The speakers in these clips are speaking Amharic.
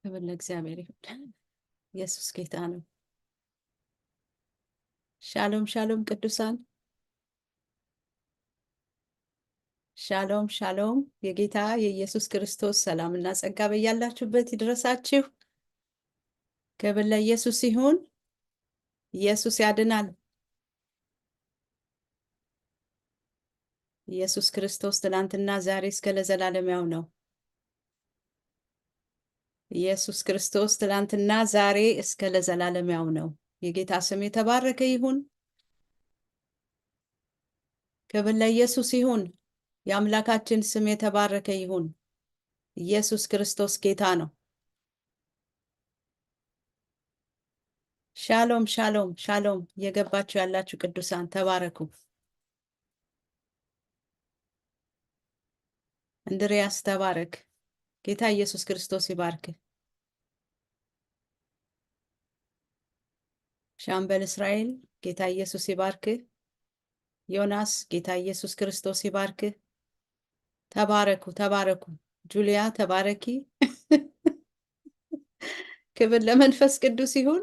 ክብር ለእግዚአብሔር ይሁን። ኢየሱስ ጌታ ነው። ሻሎም ሻሎም ቅዱሳን፣ ሻሎም ሻሎም። የጌታ የኢየሱስ ክርስቶስ ሰላምና ጸጋ በያላችሁበት ይድረሳችሁ። ክብር ለኢየሱስ ይሁን። ኢየሱስ ያድናል። ኢየሱስ ክርስቶስ ትናንትና ዛሬ እስከ ለዘላለም ያው ነው። ኢየሱስ ክርስቶስ ትናንትና ዛሬ እስከ ለዘላለም ያው ነው። የጌታ ስም የተባረከ ይሁን። ክብር ለኢየሱስ ይሁን። የአምላካችን ስም የተባረከ ይሁን። ኢየሱስ ክርስቶስ ጌታ ነው። ሻሎም ሻሎም ሻሎም። የገባችሁ ያላችሁ ቅዱሳን ተባረኩ። እንድሪያስ ተባረክ። ጌታ ኢየሱስ ክርስቶስ ይባርክ። ሻምበል እስራኤል ጌታ ኢየሱስ ይባርክ። ዮናስ ጌታ ኢየሱስ ክርስቶስ ይባርክ። ተባረኩ ተባረኩ። ጁሊያ ተባረኪ። ክብር ለመንፈስ ቅዱስ ይሁን።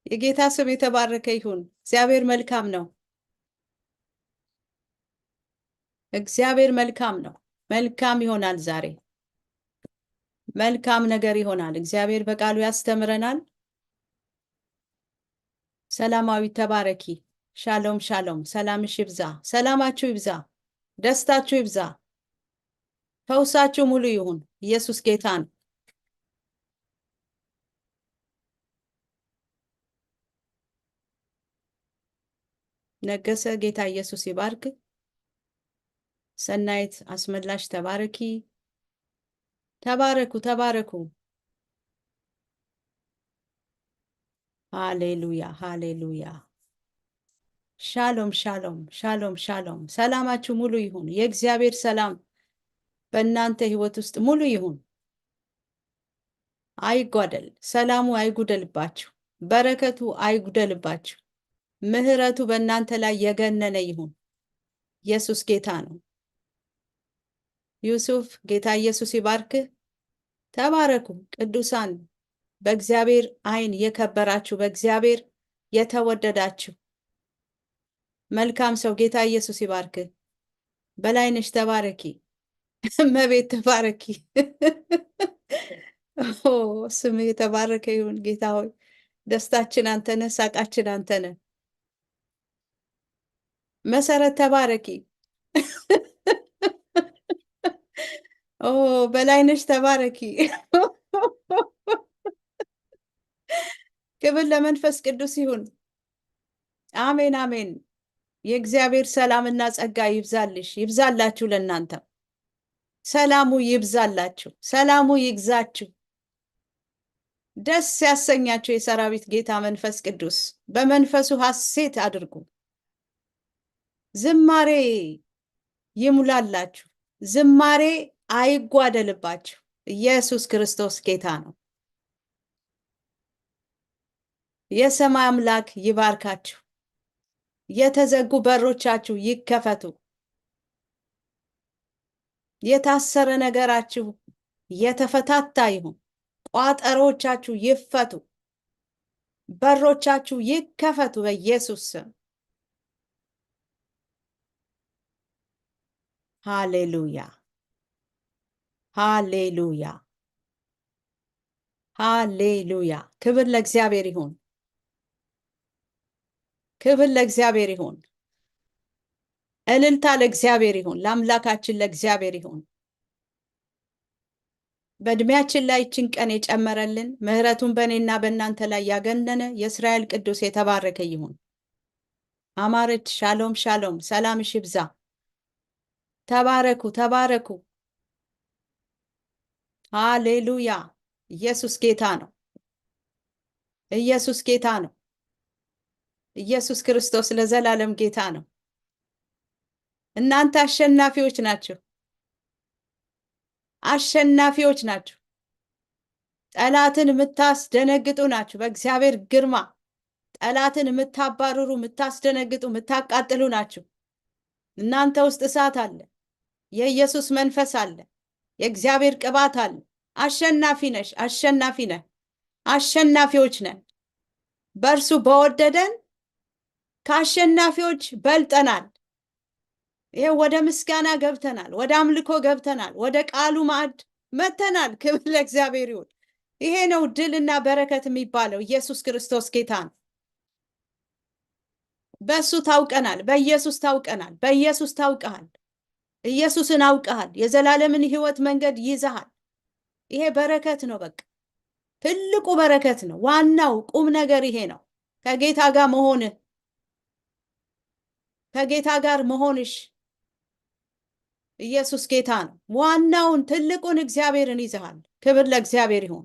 የጌታ ስም የተባረከ ይሁን። እግዚአብሔር መልካም ነው። እግዚአብሔር መልካም ነው። መልካም ይሆናል። ዛሬ መልካም ነገር ይሆናል። እግዚአብሔር በቃሉ ያስተምረናል። ሰላማዊ ተባረኪ። ሻሎም ሻሎም። ሰላምሽ ይብዛ፣ ሰላማችሁ ይብዛ፣ ደስታችሁ ይብዛ፣ ፈውሳችሁ ሙሉ ይሁን። ኢየሱስ ጌታ ነው። ነገሰ ጌታ ኢየሱስ ይባርክ። ሰናይት አስመላሽ ተባረኪ። ተባረኩ ተባረኩ። ሃሌሉያ ሃሌሉያ። ሻሎም ሻሎም ሻሎም ሻሎም። ሰላማችሁ ሙሉ ይሁን። የእግዚአብሔር ሰላም በእናንተ ህይወት ውስጥ ሙሉ ይሁን። አይጓደል። ሰላሙ አይጉደልባችሁ። በረከቱ አይጉደልባችሁ። ምህረቱ በእናንተ ላይ የገነነ ይሁን። ኢየሱስ ጌታ ነው። ዩሱፍ ጌታ ኢየሱስ ይባርክ። ተባረኩ ቅዱሳን። በእግዚአብሔር አይን የከበራችሁ፣ በእግዚአብሔር የተወደዳችሁ መልካም ሰው ጌታ ኢየሱስ ይባርክ። በላይነሽ ተባረኪ። እመቤት ተባረኪ። ስም የተባረከ ይሁን። ጌታ ሆይ ደስታችን አንተነ፣ ሳቃችን አንተነ። መሰረት ተባረኪ። በላይነሽ ተባረኪ። ክብር ለመንፈስ ቅዱስ ይሁን። አሜን አሜን። የእግዚአብሔር ሰላምና ጸጋ ይብዛልሽ፣ ይብዛላችሁ። ለእናንተ ሰላሙ ይብዛላችሁ፣ ሰላሙ ይግዛችሁ። ደስ ያሰኛችሁ የሰራዊት ጌታ መንፈስ ቅዱስ። በመንፈሱ ሐሴት አድርጉ። ዝማሬ ይሙላላችሁ፣ ዝማሬ አይጓደልባችሁ። ኢየሱስ ክርስቶስ ጌታ ነው። የሰማይ አምላክ ይባርካችሁ። የተዘጉ በሮቻችሁ ይከፈቱ። የታሰረ ነገራችሁ የተፈታታ ይሁን። ቋጠሮቻችሁ ይፈቱ። በሮቻችሁ ይከፈቱ በኢየሱስ ስም። ሃሌሉያ ሃሌሉያ ሃሌሉያ። ክብር ለእግዚአብሔር ይሁን። ክብር ለእግዚአብሔር ይሁን። እልልታ ለእግዚአብሔር ይሁን። ለአምላካችን ለእግዚአብሔር ይሁን። በእድሜያችን ላይ ይህችን ቀን የጨመረልን፣ ምህረቱን በእኔና በእናንተ ላይ ያገነነ የእስራኤል ቅዱስ የተባረከ ይሁን። አማረች ሻሎም ሻሎም። ሰላምሽ ይብዛ። ተባረኩ፣ ተባረኩ። ሃሌሉያ። ኢየሱስ ጌታ ነው። ኢየሱስ ጌታ ነው። ኢየሱስ ክርስቶስ ለዘላለም ጌታ ነው። እናንተ አሸናፊዎች ናችሁ። አሸናፊዎች ናችሁ። ጠላትን የምታስደነግጡ ናችሁ። በእግዚአብሔር ግርማ ጠላትን የምታባርሩ፣ የምታስደነግጡ፣ የምታቃጥሉ ናችሁ። እናንተ ውስጥ እሳት አለ። የኢየሱስ መንፈስ አለ። የእግዚአብሔር ቅባት አለ። አሸናፊ ነሽ፣ አሸናፊ ነህ። አሸናፊዎች ነን። በእርሱ በወደደን ከአሸናፊዎች በልጠናል። ይሄ ወደ ምስጋና ገብተናል። ወደ አምልኮ ገብተናል። ወደ ቃሉ ማዕድ መተናል። ክብር ለእግዚአብሔር ይሁን። ይሄ ነው ድልና በረከት የሚባለው። ኢየሱስ ክርስቶስ ጌታ ነው። በእሱ ታውቀናል። በኢየሱስ ታውቀናል። በኢየሱስ ታውቀሃል። ኢየሱስን አውቀሃል። የዘላለምን ሕይወት መንገድ ይዘሃል። ይሄ በረከት ነው። በቃ ትልቁ በረከት ነው። ዋናው ቁም ነገር ይሄ ነው። ከጌታ ጋር መሆንህ፣ ከጌታ ጋር መሆንሽ። ኢየሱስ ጌታ ነው። ዋናውን ትልቁን እግዚአብሔርን ይዘሃል። ክብር ለእግዚአብሔር ይሁን።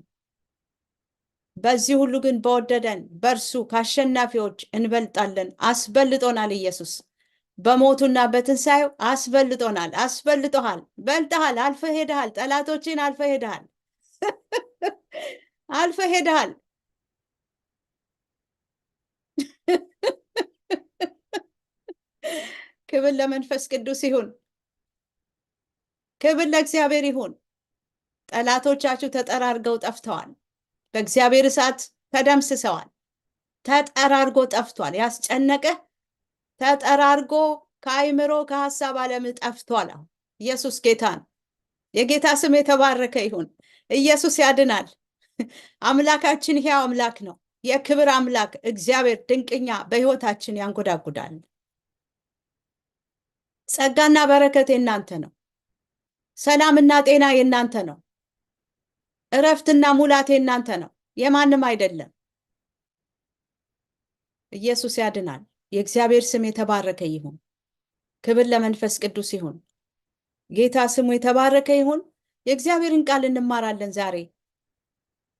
በዚህ ሁሉ ግን በወደደን በእርሱ ከአሸናፊዎች እንበልጣለን። አስበልጦናል። ኢየሱስ በሞቱና በትንሣኤው አስበልጦናል። አስበልጦሃል። በልጠሃል። አልፈህ ሄደሃል። ጠላቶችን አልፈህ ሄደሃል። አልፈህ ሄደሃል። ክብር ለመንፈስ ቅዱስ ይሁን። ክብር ለእግዚአብሔር ይሁን። ጠላቶቻችሁ ተጠራርገው ጠፍተዋል። በእግዚአብሔር እሳት ተደምስሰዋል። ተጠራርጎ ጠፍቷል። ያስጨነቀህ ተጠራርጎ ከአይምሮ ከሐሳብ ዓለም ጠፍቷል። አሁን ኢየሱስ ጌታ ነው። የጌታ ስም የተባረከ ይሁን። ኢየሱስ ያድናል። አምላካችን ሕያው አምላክ ነው። የክብር አምላክ እግዚአብሔር ድንቅኛ በሕይወታችን ያንጎዳጉዳል። ጸጋና በረከት የናንተ ነው። ሰላምና ጤና የናንተ ነው። እረፍትና ሙላት የናንተ ነው፣ የማንም አይደለም። ኢየሱስ ያድናል። የእግዚአብሔር ስም የተባረከ ይሁን። ክብር ለመንፈስ ቅዱስ ይሁን። ጌታ ስሙ የተባረከ ይሁን። የእግዚአብሔርን ቃል እንማራለን። ዛሬ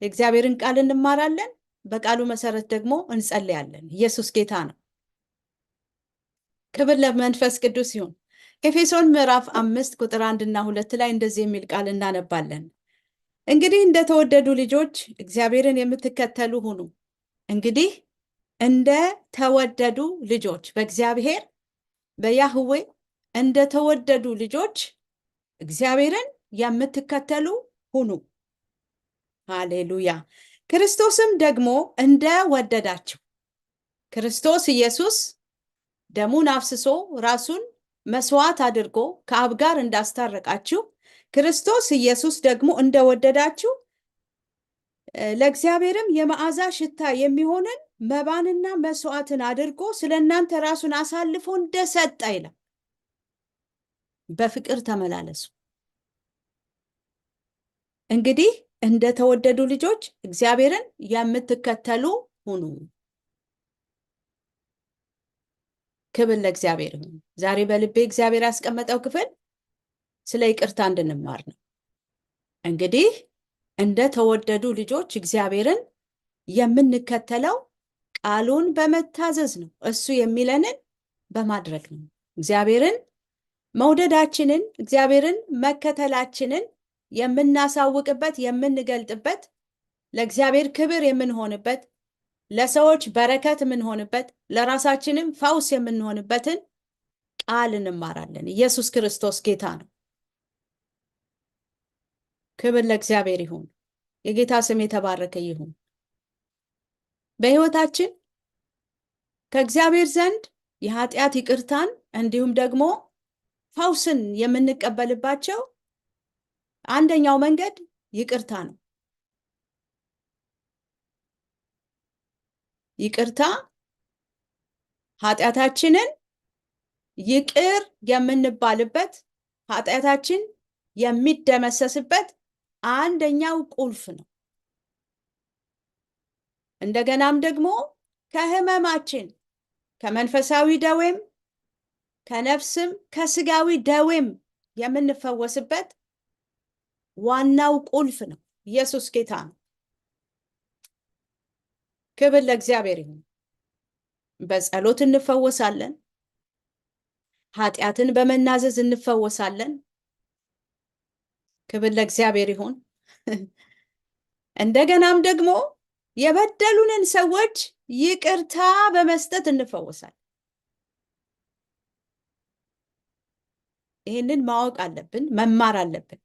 የእግዚአብሔርን ቃል እንማራለን። በቃሉ መሰረት ደግሞ እንጸልያለን። ኢየሱስ ጌታ ነው። ክብር ለመንፈስ ቅዱስ ይሁን። ኤፌሶን ምዕራፍ 5 ቁጥር 1 እና 2 ላይ እንደዚህ የሚል ቃል እናነባለን። እንግዲህ እንደተወደዱ ልጆች እግዚአብሔርን የምትከተሉ ሁኑ። እንግዲህ እንደተወደዱ ልጆች በእግዚአብሔር በያህዌ እንደተወደዱ ልጆች እግዚአብሔርን የምትከተሉ ሁኑ። ሃሌሉያ። ክርስቶስም ደግሞ እንደወደዳችሁ ክርስቶስ ኢየሱስ ደሙን አፍስሶ ራሱን መስዋዕት አድርጎ ከአብ ጋር እንዳስታረቃችሁ ክርስቶስ ኢየሱስ ደግሞ እንደወደዳችሁ ለእግዚአብሔርም የመዓዛ ሽታ የሚሆንን መባንና መስዋዕትን አድርጎ ስለ እናንተ ራሱን አሳልፎ እንደሰጠ ይላል። በፍቅር ተመላለሱ። እንግዲህ እንደተወደዱ ልጆች እግዚአብሔርን የምትከተሉ ሁኑ። ክብር ለእግዚአብሔር ይሁን። ዛሬ በልቤ እግዚአብሔር ያስቀመጠው ክፍል ስለ ይቅርታ እንድንማር ነው። እንግዲህ እንደተወደዱ ልጆች እግዚአብሔርን የምንከተለው ቃሉን በመታዘዝ ነው። እሱ የሚለንን በማድረግ ነው። እግዚአብሔርን መውደዳችንን፣ እግዚአብሔርን መከተላችንን የምናሳውቅበት፣ የምንገልጥበት፣ ለእግዚአብሔር ክብር የምንሆንበት፣ ለሰዎች በረከት የምንሆንበት፣ ለራሳችንም ፈውስ የምንሆንበትን ቃል እንማራለን። ኢየሱስ ክርስቶስ ጌታ ነው። ክብር ለእግዚአብሔር ይሁን። የጌታ ስም የተባረከ ይሁን። በሕይወታችን ከእግዚአብሔር ዘንድ የኃጢአት ይቅርታን እንዲሁም ደግሞ ፈውስን የምንቀበልባቸው አንደኛው መንገድ ይቅርታ ነው። ይቅርታ ኃጢአታችንን ይቅር የምንባልበት፣ ኃጢአታችን የሚደመሰስበት አንደኛው ቁልፍ ነው። እንደገናም ደግሞ ከህመማችን ከመንፈሳዊ ደዌም ከነፍስም ከስጋዊ ደዌም የምንፈወስበት ዋናው ቁልፍ ነው። ኢየሱስ ጌታ ነው። ክብር ለእግዚአብሔር ይሁን። በጸሎት እንፈወሳለን። ኃጢአትን በመናዘዝ እንፈወሳለን። ክብር ለእግዚአብሔር ይሁን። እንደገናም ደግሞ የበደሉንን ሰዎች ይቅርታ በመስጠት እንፈወሳለን። ይህንን ማወቅ አለብን፣ መማር አለብን።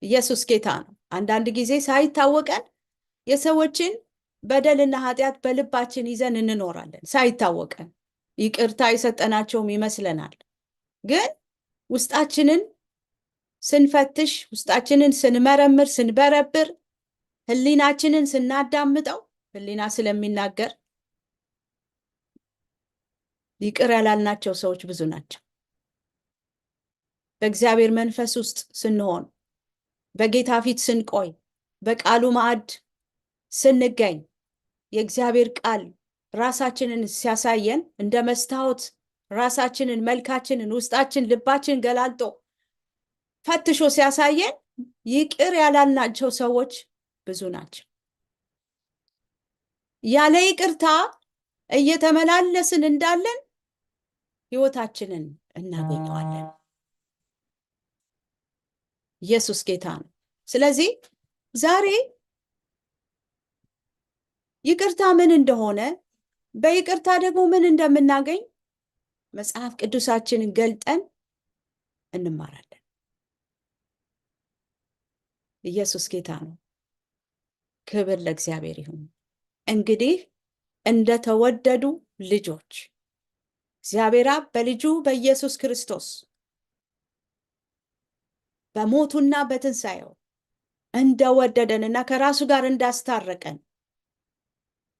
ኢየሱስ ጌታ ነው። አንዳንድ ጊዜ ሳይታወቀን የሰዎችን በደልና ኃጢአት በልባችን ይዘን እንኖራለን። ሳይታወቀን ይቅርታ የሰጠናቸውም ይመስለናል። ግን ውስጣችንን ስንፈትሽ፣ ውስጣችንን ስንመረምር፣ ስንበረብር፣ ህሊናችንን ስናዳምጠው፣ ህሊና ስለሚናገር ይቅር ያላልናቸው ሰዎች ብዙ ናቸው። በእግዚአብሔር መንፈስ ውስጥ ስንሆን፣ በጌታ ፊት ስንቆይ፣ በቃሉ ማዕድ ስንገኝ የእግዚአብሔር ቃል ራሳችንን ሲያሳየን እንደ መስታወት ራሳችንን፣ መልካችንን፣ ውስጣችን፣ ልባችን ገላልጦ ፈትሾ ሲያሳየን ይቅር ያላልናቸው ሰዎች ብዙ ናቸው። ያለ ይቅርታ እየተመላለስን እንዳለን ህይወታችንን እናገኘዋለን። ኢየሱስ ጌታ ነው። ስለዚህ ዛሬ ይቅርታ ምን እንደሆነ፣ በይቅርታ ደግሞ ምን እንደምናገኝ መጽሐፍ ቅዱሳችንን ገልጠን እንማራለን። ኢየሱስ ጌታ ነው። ክብር ለእግዚአብሔር ይሁን። እንግዲህ እንደተወደዱ ልጆች እግዚአብሔር አብ በልጁ በኢየሱስ ክርስቶስ በሞቱና በትንሣኤው እንደወደደንና ከራሱ ጋር እንዳስታረቀን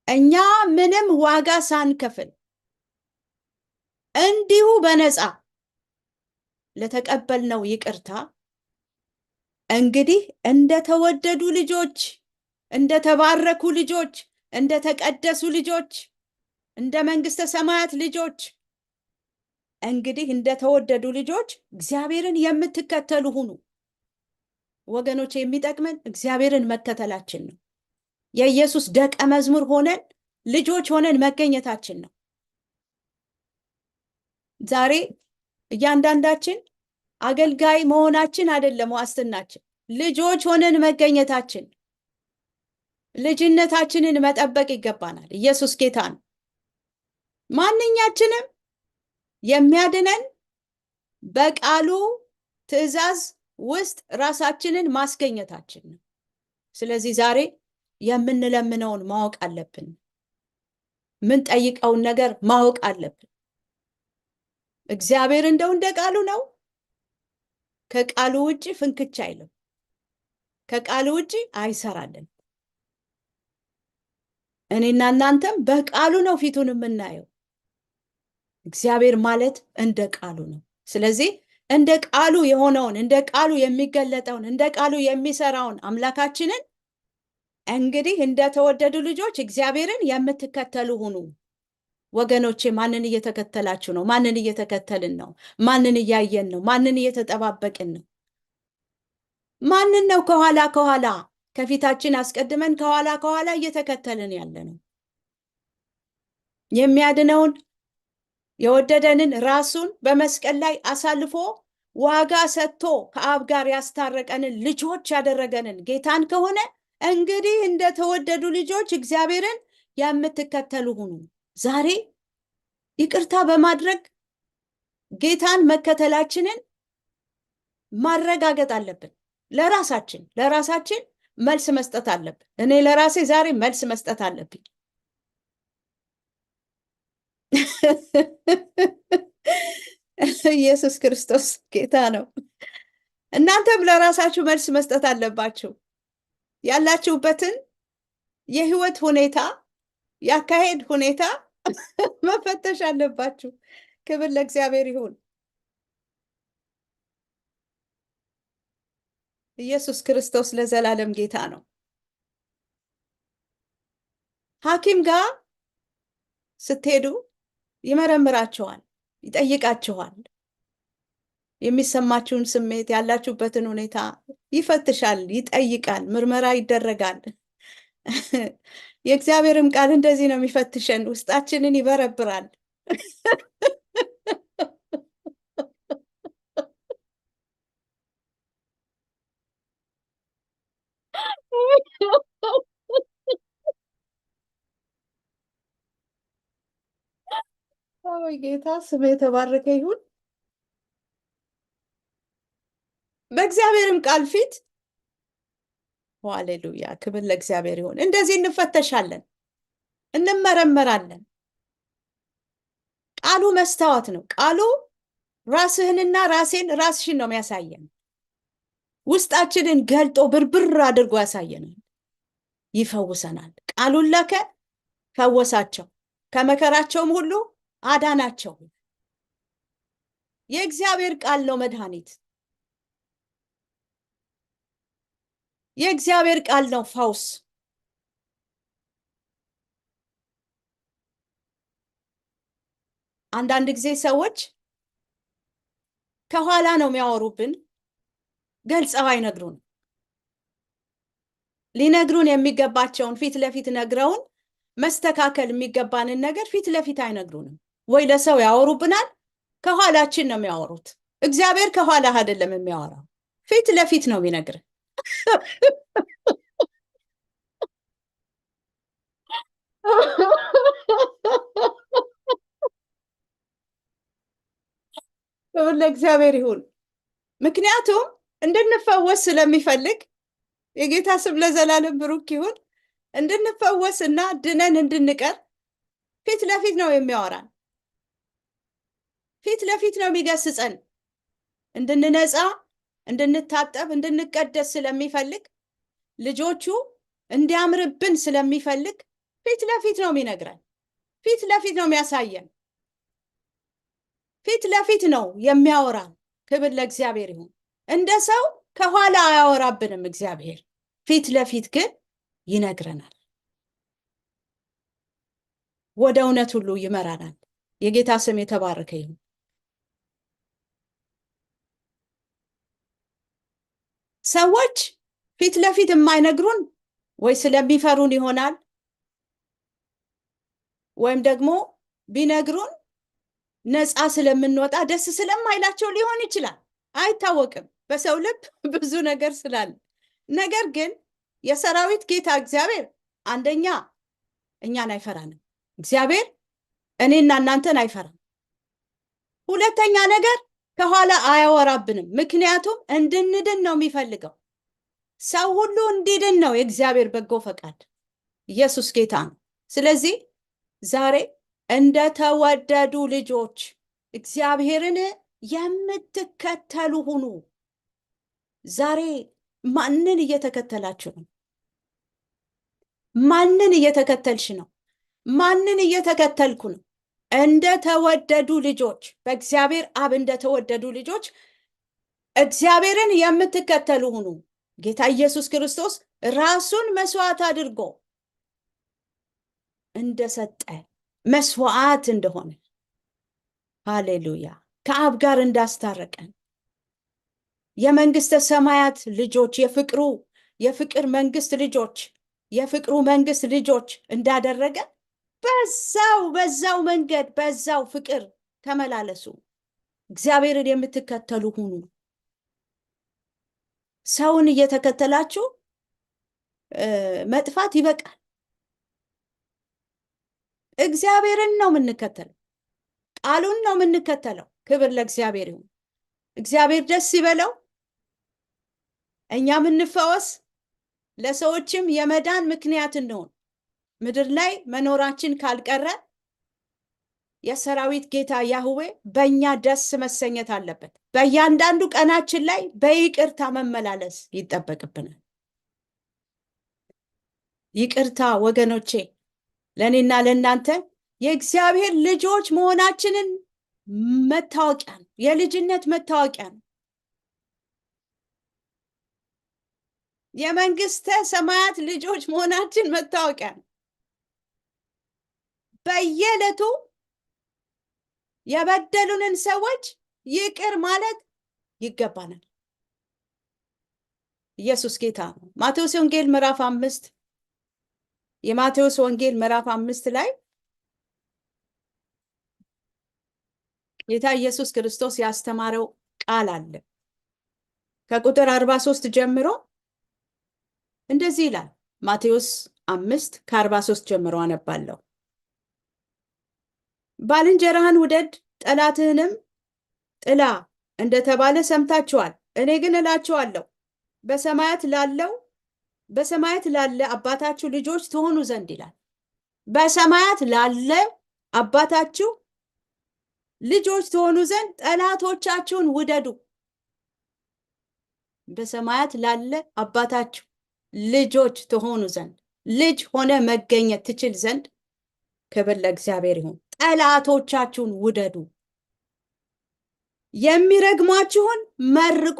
እኛ ምንም ዋጋ ሳንከፍል እንዲሁ በነፃ ለተቀበልነው ይቅርታ እንግዲህ እንደተወደዱ ልጆች፣ እንደተባረኩ ልጆች፣ እንደተቀደሱ ልጆች፣ እንደ መንግስተ ሰማያት ልጆች፣ እንግዲህ እንደተወደዱ ልጆች እግዚአብሔርን የምትከተሉ ሁኑ። ወገኖች፣ የሚጠቅመን እግዚአብሔርን መከተላችን ነው። የኢየሱስ ደቀ መዝሙር ሆነን ልጆች ሆነን መገኘታችን ነው። ዛሬ እያንዳንዳችን አገልጋይ መሆናችን አይደለም ዋስትናችን፣ ልጆች ሆነን መገኘታችን። ልጅነታችንን መጠበቅ ይገባናል። ኢየሱስ ጌታ ነው። ማንኛችንም የሚያድነን በቃሉ ትእዛዝ ውስጥ ራሳችንን ማስገኘታችን ነው። ስለዚህ ዛሬ የምንለምነውን ማወቅ አለብን። ምን ጠይቀውን ነገር ማወቅ አለብን። እግዚአብሔር እንደው እንደ ቃሉ ነው። ከቃሉ ውጪ ፍንክች አይልም። ከቃሉ ውጪ አይሰራልን። እኔና እናንተም በቃሉ ነው ፊቱን የምናየው። እግዚአብሔር ማለት እንደ ቃሉ ነው። ስለዚህ እንደ ቃሉ የሆነውን፣ እንደ ቃሉ የሚገለጠውን፣ እንደ ቃሉ የሚሰራውን አምላካችንን እንግዲህ እንደተወደዱ ልጆች እግዚአብሔርን የምትከተሉ ሁኑ። ወገኖቼ፣ ማንን እየተከተላችሁ ነው? ማንን እየተከተልን ነው? ማንን እያየን ነው? ማንን እየተጠባበቅን ነው? ማንን ነው ከኋላ ከኋላ ከፊታችን አስቀድመን ከኋላ ከኋላ እየተከተልን ያለ ነው? የሚያድነውን የወደደንን ራሱን በመስቀል ላይ አሳልፎ ዋጋ ሰጥቶ ከአብ ጋር ያስታረቀንን ልጆች ያደረገንን ጌታን ከሆነ እንግዲህ እንደተወደዱ ልጆች እግዚአብሔርን የምትከተሉ ሁኑ። ዛሬ ይቅርታ በማድረግ ጌታን መከተላችንን ማረጋገጥ አለብን። ለራሳችን መልስ መስጠት አለብን። እኔ ለራሴ ዛሬ መልስ መስጠት አለብኝ። ኢየሱስ ክርስቶስ ጌታ ነው። እናንተም ለራሳችሁ መልስ መስጠት አለባችሁ። ያላችሁበትን የህይወት ሁኔታ፣ ያካሄድ ሁኔታ መፈተሽ አለባችሁ። ክብር ለእግዚአብሔር ይሁን። ኢየሱስ ክርስቶስ ለዘላለም ጌታ ነው። ሐኪም ጋር ስትሄዱ ይመረምራችኋል፣ ይጠይቃችኋል። የሚሰማችሁን ስሜት ያላችሁበትን ሁኔታ ይፈትሻል፣ ይጠይቃል፣ ምርመራ ይደረጋል። የእግዚአብሔርም ቃል እንደዚህ ነው የሚፈትሸን፣ ውስጣችንን ይበረብራል። ጌታ ስም የተባረከ ይሁን። በእግዚአብሔርም ቃል ፊት ሃሌሉያ፣ ክብር ለእግዚአብሔር ይሁን። እንደዚህ እንፈተሻለን፣ እንመረመራለን። ቃሉ መስታወት ነው። ቃሉ ራስህንና ራስሽን ነው የሚያሳየን። ውስጣችንን ገልጦ ብርብር አድርጎ ያሳየናል፣ ይፈውሰናል። ቃሉን ላከ፣ ፈወሳቸው፣ ከመከራቸውም ሁሉ አዳናቸው። የእግዚአብሔር ቃል ነው መድኃኒት። የእግዚአብሔር ቃል ነው ፈውስ። አንዳንድ ጊዜ ሰዎች ከኋላ ነው የሚያወሩብን፣ ገልጸው አይነግሩን። ሊነግሩን የሚገባቸውን ፊት ለፊት ነግረውን መስተካከል የሚገባንን ነገር ፊት ለፊት አይነግሩንም። ወይ ለሰው ያወሩብናል፣ ከኋላችን ነው የሚያወሩት። እግዚአብሔር ከኋላ አይደለም የሚያወራው፣ ፊት ለፊት ነው የሚነግረን። ለእግዚአብሔር ይሁን። ምክንያቱም እንድንፈወስ ስለሚፈልግ፣ የጌታ ስም ለዘላለም ብሩክ ይሁን። እንድንፈወስ እና ድነን እንድንቀር ፊት ለፊት ነው የሚያወራን፣ ፊት ለፊት ነው የሚገስጸን። እንድንነጻ፣ እንድንታጠብ፣ እንድንቀደስ ስለሚፈልግ፣ ልጆቹ እንዲያምርብን ስለሚፈልግ ፊት ለፊት ነው የሚነግረን፣ ፊት ለፊት ነው የሚያሳየን፣ ፊት ለፊት ነው የሚያወራን። ክብር ለእግዚአብሔር ይሁን። እንደ ሰው ከኋላ አያወራብንም እግዚአብሔር፣ ፊት ለፊት ግን ይነግረናል። ወደ እውነት ሁሉ ይመራናል። የጌታ ስም የተባረከ ይሁን። ሰዎች ፊት ለፊት የማይነግሩን ወይ ስለሚፈሩን ይሆናል፣ ወይም ደግሞ ቢነግሩን ነፃ ስለምንወጣ ደስ ስለማይላቸው ሊሆን ይችላል። አይታወቅም። በሰው ልብ ብዙ ነገር ስላለ። ነገር ግን የሰራዊት ጌታ እግዚአብሔር አንደኛ እኛን አይፈራንም። እግዚአብሔር እኔና እናንተን አይፈራም። ሁለተኛ ነገር ከኋላ አያወራብንም። ምክንያቱም እንድንድን ነው የሚፈልገው። ሰው ሁሉ እንዲድን ነው የእግዚአብሔር በጎ ፈቃድ። ኢየሱስ ጌታ ነው። ስለዚህ ዛሬ እንደተወደዱ ልጆች እግዚአብሔርን የምትከተሉ ሁኑ። ዛሬ ማንን እየተከተላችሁ ነው? ማንን እየተከተልሽ ነው? ማንን እየተከተልኩ ነው? እንደተወደዱ ልጆች፣ በእግዚአብሔር አብ እንደተወደዱ ልጆች እግዚአብሔርን የምትከተሉ ሁኑ። ጌታ ኢየሱስ ክርስቶስ ራሱን መስዋዕት አድርጎ እንደሰጠ መስዋዕት እንደሆነ፣ ሃሌሉያ፣ ከአብ ጋር እንዳስታረቀን የመንግስተ ሰማያት ልጆች፣ የፍቅር መንግስት ልጆች፣ የፍቅሩ መንግስት ልጆች እንዳደረገ በዛው መንገድ በዛው ፍቅር ተመላለሱ። እግዚአብሔርን የምትከተሉ ሁኑ። ሰውን እየተከተላችሁ መጥፋት ይበቃል። እግዚአብሔርን ነው የምንከተለው፣ ቃሉን ነው የምንከተለው። ክብር ለእግዚአብሔር ይሁን። እግዚአብሔር ደስ ይበለው። እኛም እንፈወስ፣ ለሰዎችም የመዳን ምክንያት እንሆን። ምድር ላይ መኖራችን ካልቀረ የሰራዊት ጌታ ያህዌ በእኛ ደስ መሰኘት አለበት። በእያንዳንዱ ቀናችን ላይ በይቅርታ መመላለስ ይጠበቅብናል። ይቅርታ ወገኖቼ፣ ለእኔና ለእናንተ የእግዚአብሔር ልጆች መሆናችንን መታወቂያ ነው። የልጅነት መታወቂያ ነው። የመንግስተ ሰማያት ልጆች መሆናችን መታወቂያ ነው። በየዕለቱ የበደሉንን ሰዎች ይቅር ማለት ይገባናል። ኢየሱስ ጌታ ነው። ማቴዎስ ወንጌል ምዕራፍ 5 የማቴዎስ ወንጌል ምዕራፍ 5 ላይ ጌታ ኢየሱስ ክርስቶስ ያስተማረው ቃል አለ። ከቁጥር 43 ጀምሮ እንደዚህ ይላል። ማቴዎስ 5 ከ43 ጀምሮ አነባለሁ። ባልንጀራህን ውደድ ጠላትህንም ጥላ እንደተባለ ሰምታችኋል። እኔ ግን እላችኋለሁ በሰማያት ላለ አባታችሁ ልጆች ትሆኑ ዘንድ ይላል። በሰማያት ላለ አባታችሁ ልጆች ትሆኑ ዘንድ ጠላቶቻችሁን ውደዱ። በሰማያት ላለ አባታችሁ ልጆች ትሆኑ ዘንድ ልጅ ሆነ መገኘት ትችል ዘንድ ክብር ለእግዚአብሔር ይሁን። ጠላቶቻችሁን ውደዱ፣ የሚረግሟችሁን መርቁ፣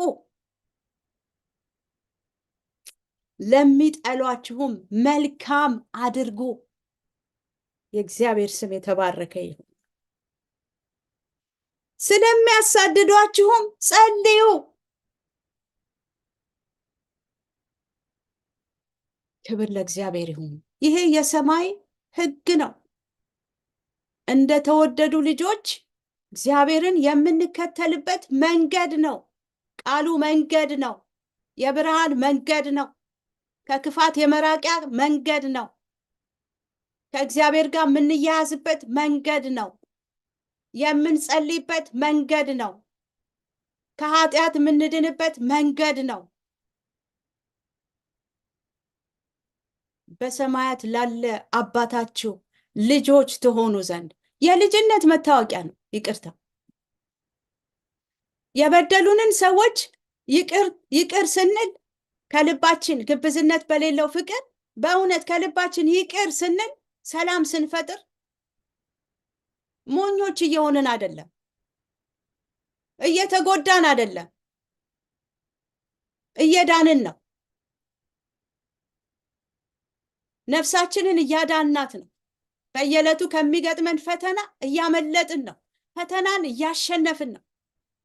ለሚጠሏችሁም መልካም አድርጉ። የእግዚአብሔር ስም የተባረከ ይሁን። ስለሚያሳድዷችሁም ጸልዩ። ክብር ለእግዚአብሔር ይሁን። ይሄ የሰማይ ሕግ ነው። እንደተወደዱ ልጆች እግዚአብሔርን የምንከተልበት መንገድ ነው። ቃሉ መንገድ ነው። የብርሃን መንገድ ነው። ከክፋት የመራቂያ መንገድ ነው። ከእግዚአብሔር ጋር የምንያያዝበት መንገድ ነው። የምንጸልይበት መንገድ ነው። ከኃጢአት የምንድንበት መንገድ ነው። በሰማያት ላለ አባታችሁ ልጆች ትሆኑ ዘንድ የልጅነት መታወቂያ ነው ይቅርታ። የበደሉንን ሰዎች ይቅር ስንል ከልባችን ግብዝነት በሌለው ፍቅር በእውነት ከልባችን ይቅር ስንል ሰላም ስንፈጥር ሞኞች እየሆንን አይደለም፣ እየተጎዳን አይደለም፣ እየዳንን ነው። ነፍሳችንን እያዳናት ነው። በየዕለቱ ከሚገጥመን ፈተና እያመለጥን ነው። ፈተናን እያሸነፍን ነው።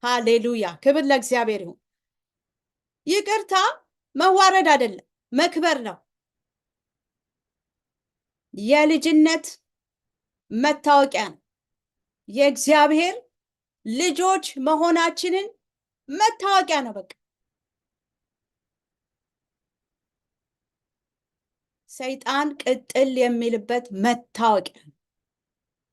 ሃሌሉያ! ክብር ለእግዚአብሔር ይሁን። ይቅርታ መዋረድ አይደለም፣ መክበር ነው። የልጅነት መታወቂያ ነው። የእግዚአብሔር ልጆች መሆናችንን መታወቂያ ነው። በቃ ሰይጣን ቅጥል የሚልበት መታወቂያ ነው።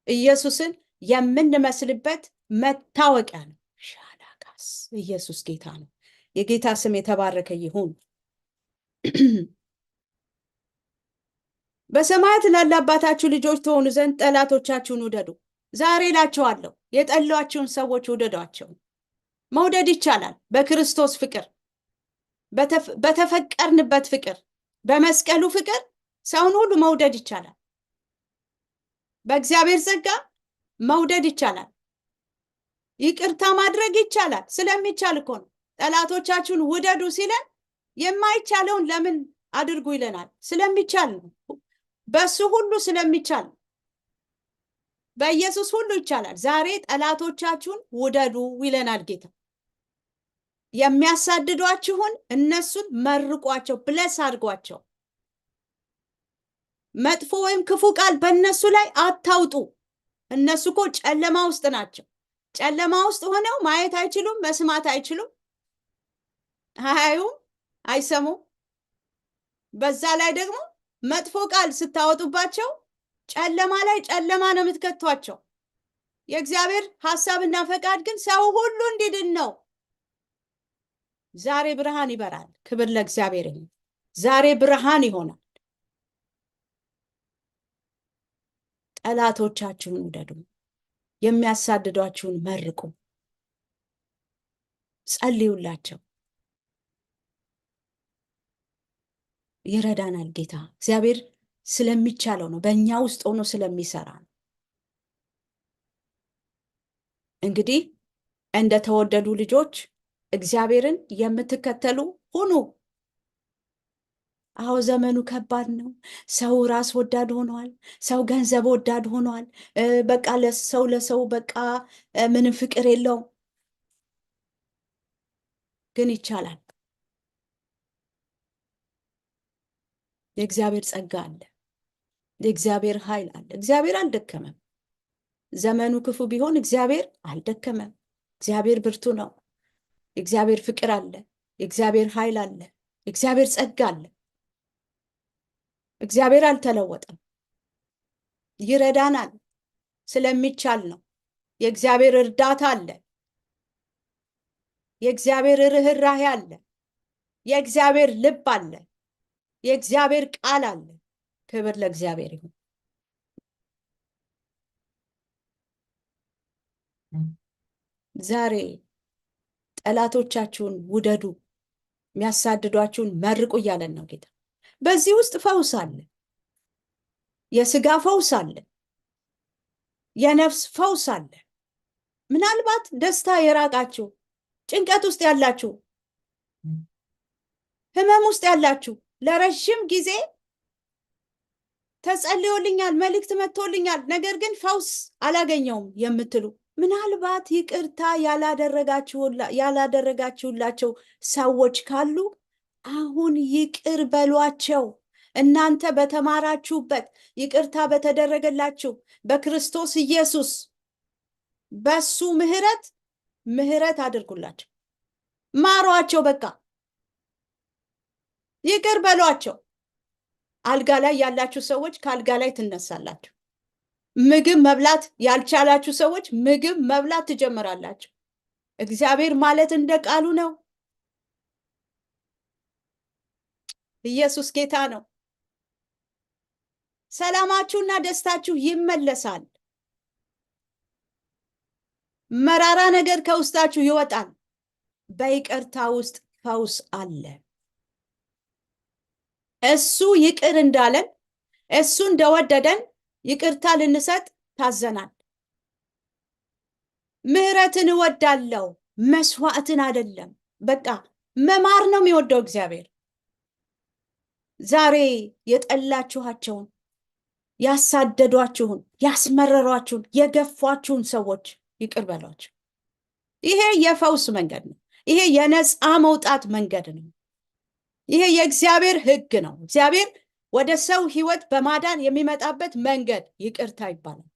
ኢየሱስን የምንመስልበት መታወቂያ ነው። ሻላጋስ ኢየሱስ ጌታ ነው። የጌታ ስም የተባረከ ይሁን። በሰማያት ላለ አባታችሁ ልጆች ትሆኑ ዘንድ ጠላቶቻችሁን ውደዱ። ዛሬ እላችኋለሁ የጠሏችሁን ሰዎች ውደዷቸው። መውደድ ይቻላል በክርስቶስ ፍቅር፣ በተፈቀርንበት ፍቅር፣ በመስቀሉ ፍቅር ሰውን ሁሉ መውደድ ይቻላል። በእግዚአብሔር ጸጋ መውደድ ይቻላል። ይቅርታ ማድረግ ይቻላል። ስለሚቻል እኮ ነው ጠላቶቻችሁን ውደዱ ሲለን የማይቻለውን ለምን አድርጉ ይለናል። ስለሚቻል ነው። በሱ ሁሉ ስለሚቻል በኢየሱስ ሁሉ ይቻላል። ዛሬ ጠላቶቻችሁን ውደዱ ይለናል ጌታ። የሚያሳድዷችሁን እነሱን መርቋቸው፣ ብለስ አድርጓቸው። መጥፎ ወይም ክፉ ቃል በእነሱ ላይ አታውጡ። እነሱ እኮ ጨለማ ውስጥ ናቸው። ጨለማ ውስጥ ሆነው ማየት አይችሉም፣ መስማት አይችሉም፣ አያዩም፣ አይሰሙም። በዛ ላይ ደግሞ መጥፎ ቃል ስታወጡባቸው ጨለማ ላይ ጨለማ ነው የምትከቷቸው። የእግዚአብሔር ሐሳብና ፈቃድ ግን ሰው ሁሉ እንዲድን ነው። ዛሬ ብርሃን ይበራል። ክብር ለእግዚአብሔር ይሁን። ዛሬ ብርሃን ይሆናል። ጠላቶቻችሁን ውደዱ፣ የሚያሳድዷችሁን መርቁ፣ ጸልዩላቸው። ይረዳናል ጌታ። እግዚአብሔር ስለሚቻለው ነው፣ በእኛ ውስጥ ሆኖ ስለሚሰራ ነው። እንግዲህ እንደተወደዱ ልጆች እግዚአብሔርን የምትከተሉ ሁኑ። አዎ ዘመኑ ከባድ ነው። ሰው ራስ ወዳድ ሆኗል። ሰው ገንዘብ ወዳድ ሆኗል። በቃ ለሰው በቃ ምንም ፍቅር የለውም። ግን ይቻላል። የእግዚአብሔር ጸጋ አለ። የእግዚአብሔር ኃይል አለ። እግዚአብሔር አልደከመም። ዘመኑ ክፉ ቢሆን እግዚአብሔር አልደከመም። እግዚአብሔር ብርቱ ነው። የእግዚአብሔር ፍቅር አለ። የእግዚአብሔር ኃይል አለ። የእግዚአብሔር ጸጋ አለ። እግዚአብሔር አልተለወጠም። ይረዳናል። ስለሚቻል ነው። የእግዚአብሔር እርዳታ አለ። የእግዚአብሔር ርህራሄ አለ። የእግዚአብሔር ልብ አለ። የእግዚአብሔር ቃል አለ። ክብር ለእግዚአብሔር ይሁን። ዛሬ ጠላቶቻችሁን ውደዱ፣ የሚያሳድዷችሁን መርቁ እያለን ነው ጌታ። በዚህ ውስጥ ፈውስ አለ። የስጋ ፈውስ አለ። የነፍስ ፈውስ አለ። ምናልባት ደስታ የራቃችሁ፣ ጭንቀት ውስጥ ያላችሁ፣ ህመም ውስጥ ያላችሁ፣ ለረጅም ጊዜ ተጸልዮልኛል፣ መልእክት መጥቶልኛል፣ ነገር ግን ፈውስ አላገኘውም የምትሉ ምናልባት ይቅርታ ያላደረጋችሁላቸው ሰዎች ካሉ አሁን ይቅር በሏቸው። እናንተ በተማራችሁበት ይቅርታ በተደረገላችሁ በክርስቶስ ኢየሱስ በሱ ምህረት አድርጉላቸው። ማሯቸው። በቃ ይቅር በሏቸው። አልጋ ላይ ያላችሁ ሰዎች ከአልጋ ላይ ትነሳላችሁ። ምግብ መብላት ያልቻላችሁ ሰዎች ምግብ መብላት ትጀምራላችሁ። እግዚአብሔር ማለት እንደ ቃሉ ነው። ኢየሱስ ጌታ ነው። ሰላማችሁና ደስታችሁ ይመለሳል። መራራ ነገር ከውስጣችሁ ይወጣል። በይቅርታ ውስጥ ፈውስ አለ። እሱ ይቅር እንዳለን፣ እሱ እንደወደደን ይቅርታ ልንሰጥ ታዘናል። ምህረትን እወዳለሁ፣ መስዋዕትን አይደለም። በቃ መማር ነው የሚወደው እግዚአብሔር። ዛሬ የጠላችኋቸውን፣ ያሳደዷችሁን፣ ያስመረሯችሁን፣ የገፏችሁን ሰዎች ይቅር በሏቸው። ይሄ የፈውስ መንገድ ነው። ይሄ የነፃ መውጣት መንገድ ነው። ይሄ የእግዚአብሔር ሕግ ነው። እግዚአብሔር ወደ ሰው ህይወት በማዳን የሚመጣበት መንገድ ይቅርታ ይባላል።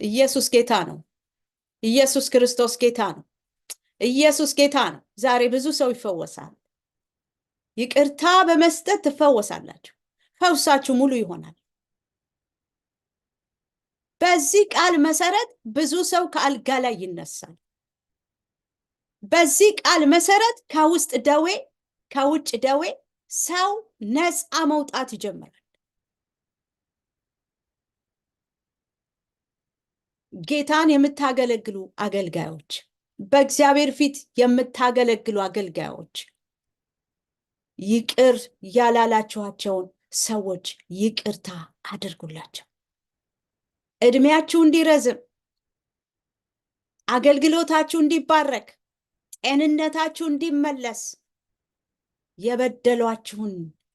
ኢየሱስ ጌታ ነው። ኢየሱስ ክርስቶስ ጌታ ነው። ኢየሱስ ጌታ ነው። ዛሬ ብዙ ሰው ይፈወሳል። ይቅርታ በመስጠት ትፈወሳላችሁ። ፈውሳችሁ ሙሉ ይሆናል። በዚህ ቃል መሰረት ብዙ ሰው ከአልጋ ላይ ይነሳል። በዚህ ቃል መሰረት ከውስጥ ደዌ፣ ከውጭ ደዌ ሰው ነፃ መውጣት ይጀምራል። ጌታን የምታገለግሉ አገልጋዮች፣ በእግዚአብሔር ፊት የምታገለግሉ አገልጋዮች ይቅር ያላላችኋቸውን ሰዎች ይቅርታ አድርጉላቸው። እድሜያችሁ እንዲረዝም፣ አገልግሎታችሁ እንዲባረክ፣ ጤንነታችሁ እንዲመለስ የበደሏችሁን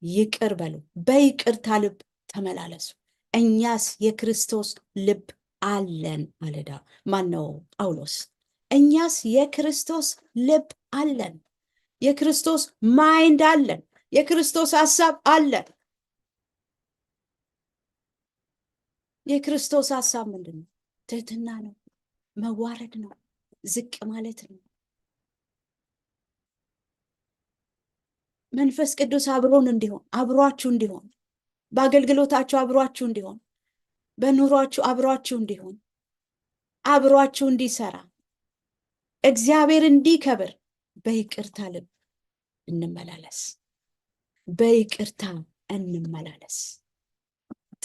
ይቅር በሉ። በይቅርታ ልብ ተመላለሱ። እኛስ የክርስቶስ ልብ አለን አለዳ ማነው ጳውሎስ። እኛስ የክርስቶስ ልብ አለን። የክርስቶስ ማይንድ አለን። የክርስቶስ ሐሳብ አለን። የክርስቶስ ሐሳብ ምንድን ነው? ትህትና ነው፣ መዋረድ ነው፣ ዝቅ ማለት ነው። መንፈስ ቅዱስ አብሮን እንዲሆን፣ አብሯችሁ እንዲሆን፣ በአገልግሎታችሁ አብሯችሁ እንዲሆን፣ በኑሯችሁ አብሯችሁ እንዲሆን፣ አብሯችሁ እንዲሰራ፣ እግዚአብሔር እንዲከብር በይቅርታ ልብ እንመላለስ። በይቅርታ እንመላለስ።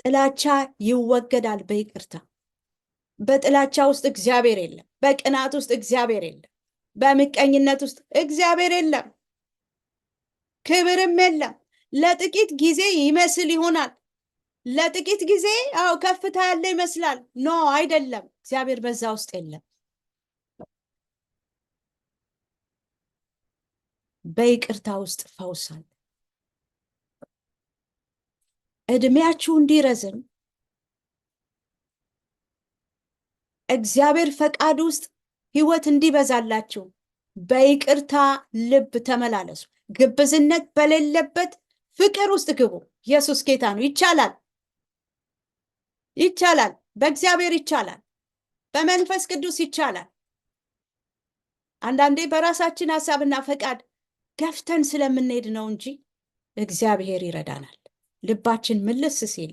ጥላቻ ይወገዳል በይቅርታ። በጥላቻ ውስጥ እግዚአብሔር የለም። በቅናት ውስጥ እግዚአብሔር የለም። በምቀኝነት ውስጥ እግዚአብሔር የለም። ክብርም የለም። ለጥቂት ጊዜ ይመስል ይሆናል። ለጥቂት ጊዜ ከፍታ ያለ ይመስላል። ኖ አይደለም። እግዚአብሔር በዛ ውስጥ የለም። በይቅርታ ውስጥ ፈውስ አለ። እድሜያችሁ እንዲረዝም እግዚአብሔር ፈቃድ ውስጥ ህይወት እንዲበዛላችሁ በይቅርታ ልብ ተመላለሱ። ግብዝነት በሌለበት ፍቅር ውስጥ ግቡ። ኢየሱስ ጌታ ነው። ይቻላል፣ ይቻላል። በእግዚአብሔር ይቻላል። በመንፈስ ቅዱስ ይቻላል። አንዳንዴ በራሳችን ሐሳብና ፈቃድ ገፍተን ስለምንሄድ ነው እንጂ እግዚአብሔር ይረዳናል። ልባችን ምልስ ሲል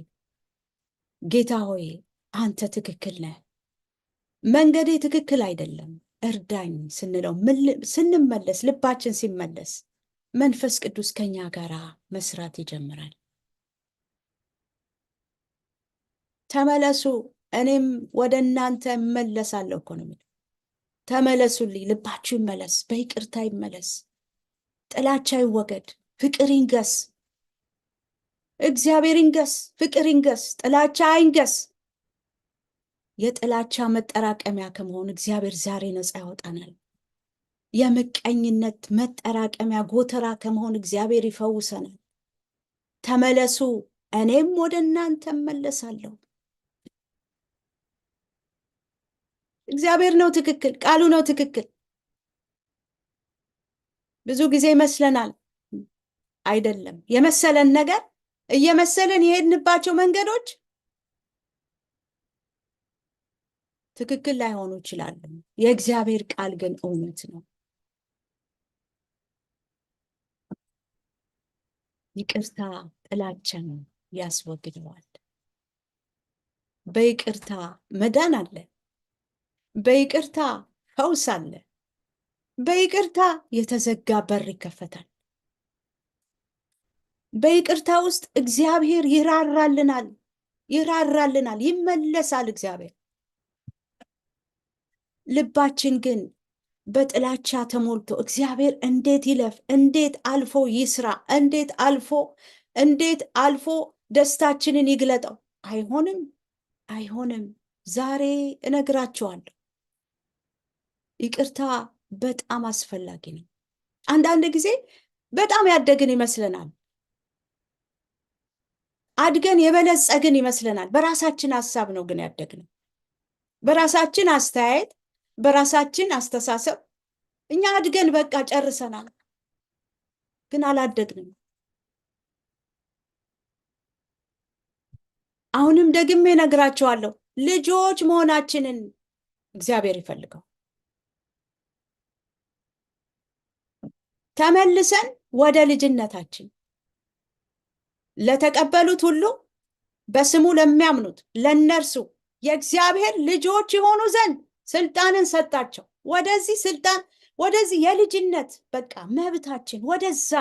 ጌታ ሆይ አንተ ትክክል ነህ፣ መንገዴ ትክክል አይደለም፣ እርዳኝ ስንለው ስንመለስ፣ ልባችን ሲመለስ መንፈስ ቅዱስ ከኛ ጋር መስራት ይጀምራል። ተመለሱ እኔም ወደ እናንተ እመለሳለሁ እኮ ነው የሚለው። ተመለሱልኝ፣ ልባችሁ ይመለስ፣ በይቅርታ ይመለስ፣ ጥላቻ ይወገድ፣ ፍቅር ይንገስ። እግዚአብሔር ይንገስ፣ ፍቅር ይንገስ፣ ጥላቻ አይንገስ። የጥላቻ መጠራቀሚያ ከመሆን እግዚአብሔር ዛሬ ነፃ ያወጣናል። የምቀኝነት መጠራቀሚያ ጎተራ ከመሆን እግዚአብሔር ይፈውሰናል። ተመለሱ እኔም ወደ እናንተ እመለሳለሁ። እግዚአብሔር ነው ትክክል፣ ቃሉ ነው ትክክል። ብዙ ጊዜ ይመስለናል፣ አይደለም የመሰለን ነገር እየመሰለን የሄድንባቸው መንገዶች ትክክል ላይሆኑ ይችላሉ። የእግዚአብሔር ቃል ግን እውነት ነው። ይቅርታ ጥላቻን ያስወግደዋል። በይቅርታ መዳን አለ። በይቅርታ ፈውስ አለ። በይቅርታ የተዘጋ በር ይከፈታል። በይቅርታ ውስጥ እግዚአብሔር ይራራልናል፣ ይመለሳል እግዚአብሔር። ልባችን ግን በጥላቻ ተሞልቶ እግዚአብሔር እንዴት ይለፍ፣ እንዴት አልፎ ይስራ፣ እንዴት አልፎ ደስታችንን ይግለጠው? አይሆንም። ዛሬ እነግራችኋለሁ፣ ይቅርታ በጣም አስፈላጊ ነው። አንዳንድ ጊዜ በጣም ያደግን ይመስለናል፣ አድገን የበለጸግን ይመስለናል። በራሳችን ሐሳብ ነው ግን ያደግነው፣ በራሳችን አስተያየት፣ በራሳችን አስተሳሰብ እኛ አድገን በቃ ጨርሰናል፣ ግን አላደግንም። አሁንም ደግሜ እነግራችኋለሁ፣ ልጆች መሆናችንን እግዚአብሔር ይፈልገው። ተመልሰን ወደ ልጅነታችን ለተቀበሉት ሁሉ በስሙ ለሚያምኑት ለነርሱ የእግዚአብሔር ልጆች የሆኑ ዘንድ ስልጣንን ሰጣቸው። ወደዚህ ስልጣን፣ ወደዚህ የልጅነት በቃ መብታችን፣ ወደዛ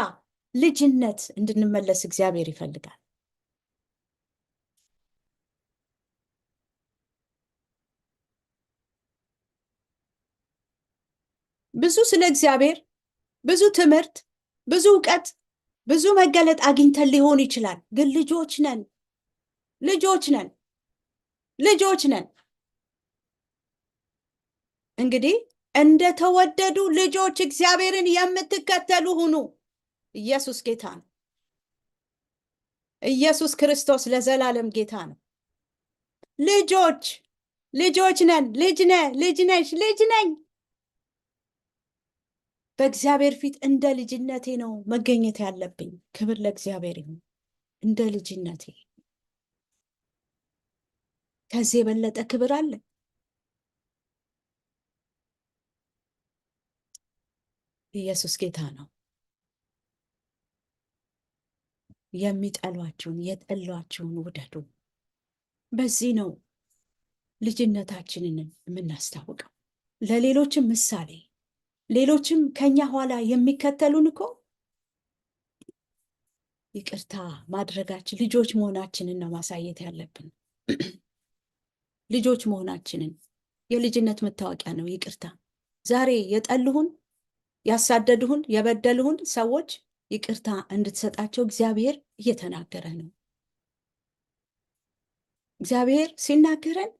ልጅነት እንድንመለስ እግዚአብሔር ይፈልጋል። ብዙ ስለ እግዚአብሔር ብዙ ትምህርት፣ ብዙ እውቀት፣ ብዙ መገለጥ አግኝተን ሊሆን ይችላል። ግን ልጆች ነን። እንግዲህ እንደተወደዱ ልጆች እግዚአብሔርን የምትከተሉ ሁኑ። ኢየሱስ ጌታ ነው። ኢየሱስ ክርስቶስ ለዘላለም ጌታ ነው። ልጆች ነን። ልጅ ነኝ። በእግዚአብሔር ፊት እንደ ልጅነቴ ነው መገኘት ያለብኝ። ክብር ለእግዚአብሔር ይሁን። እንደ ልጅነቴ ከዚህ የበለጠ ክብር አለ? ኢየሱስ ጌታ ነው። የሚጠሏችሁን የጠሏችሁን ውደዱ። በዚህ ነው ልጅነታችንን የምናስታውቀው፣ ለሌሎችም ምሳሌ። ሌሎችም ከኛ ኋላ የሚከተሉን እኮ ይቅርታ ማድረጋችን ልጆች መሆናችንን ነው ማሳየት ያለብን። ልጆች መሆናችንን የልጅነት መታወቂያ ነው ይቅርታ። ዛሬ የጠሉህን፣ ያሳደዱህን፣ የበደሉህን ሰዎች ይቅርታ እንድትሰጣቸው እግዚአብሔር እየተናገረ ነው። እግዚአብሔር ሲናገረን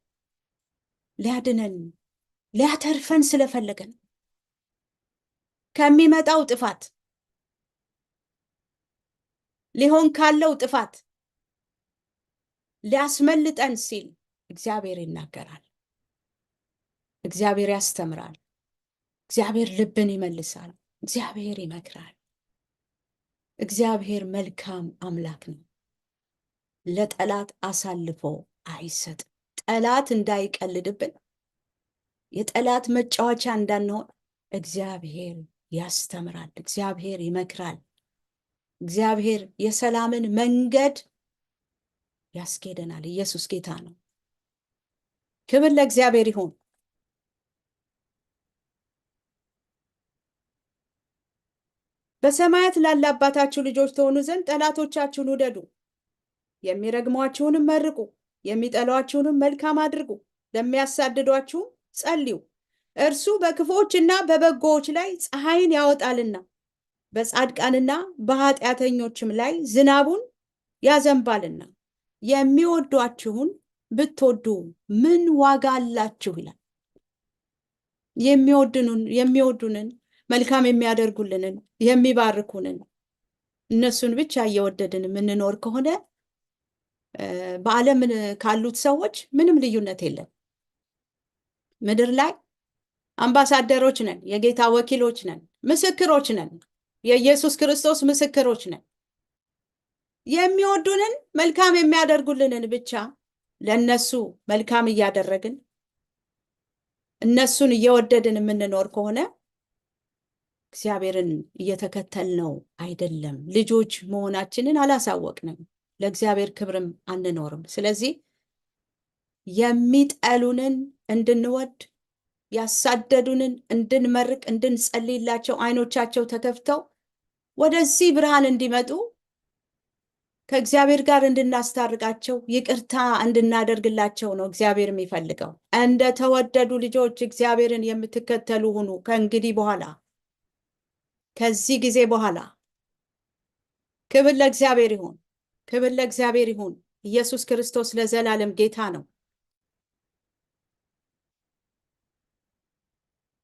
ሊያድነን ሊያተርፈን ስለፈለገን ከሚመጣው ጥፋት ሊሆን ካለው ጥፋት ሊያስመልጠን ሲል እግዚአብሔር ይናገራል። እግዚአብሔር ያስተምራል። እግዚአብሔር ልብን ይመልሳል። እግዚአብሔር ይመክራል። እግዚአብሔር መልካም አምላክ ነው። ለጠላት አሳልፎ አይሰጥም። ጠላት እንዳይቀልድብን፣ የጠላት መጫወቻ እንዳንሆን እግዚአብሔር ያስተምራል። እግዚአብሔር ይመክራል። እግዚአብሔር የሰላምን መንገድ ያስኬደናል። ኢየሱስ ጌታ ነው። ክብር ለእግዚአብሔር ይሁን። በሰማያት ላለ አባታችሁ ልጆች ትሆኑ ዘንድ ጠላቶቻችሁን ውደዱ፣ የሚረግሟችሁንም መርቁ፣ የሚጠሏችሁንም መልካም አድርጉ፣ ለሚያሳድዷችሁም ጸልዩ። እርሱ በክፉዎችና በበጎዎች ላይ ፀሐይን ያወጣልና በጻድቃንና በኃጢአተኞችም ላይ ዝናቡን ያዘንባልና። የሚወዷችሁን ብትወዱ ምን ዋጋ አላችሁ ይላል። የሚወዱንን መልካም የሚያደርጉልንን የሚባርኩንን እነሱን ብቻ እየወደድን የምንኖር ከሆነ በዓለም ካሉት ሰዎች ምንም ልዩነት የለም። ምድር ላይ አምባሳደሮች ነን፣ የጌታ ወኪሎች ነን፣ ምስክሮች ነን፣ የኢየሱስ ክርስቶስ ምስክሮች ነን። የሚወዱንን መልካም የሚያደርጉልንን ብቻ ለነሱ መልካም እያደረግን እነሱን እየወደድን የምንኖር ከሆነ እግዚአብሔርን እየተከተልነው አይደለም። ልጆች መሆናችንን አላሳወቅንም፣ ለእግዚአብሔር ክብርም አንኖርም። ስለዚህ የሚጠሉንን እንድንወድ፣ ያሳደዱንን እንድንመርቅ፣ እንድንጸልይላቸው፣ አይኖቻቸው ተከፍተው ወደዚህ ብርሃን እንዲመጡ፣ ከእግዚአብሔር ጋር እንድናስታርቃቸው፣ ይቅርታ እንድናደርግላቸው ነው እግዚአብሔር የሚፈልገው። እንደ ተወደዱ ልጆች እግዚአብሔርን የምትከተሉ ሁኑ። ከእንግዲህ በኋላ ከዚህ ጊዜ በኋላ ክብር ለእግዚአብሔር ይሁን። ክብር ለእግዚአብሔር ይሁን። ኢየሱስ ክርስቶስ ለዘላለም ጌታ ነው።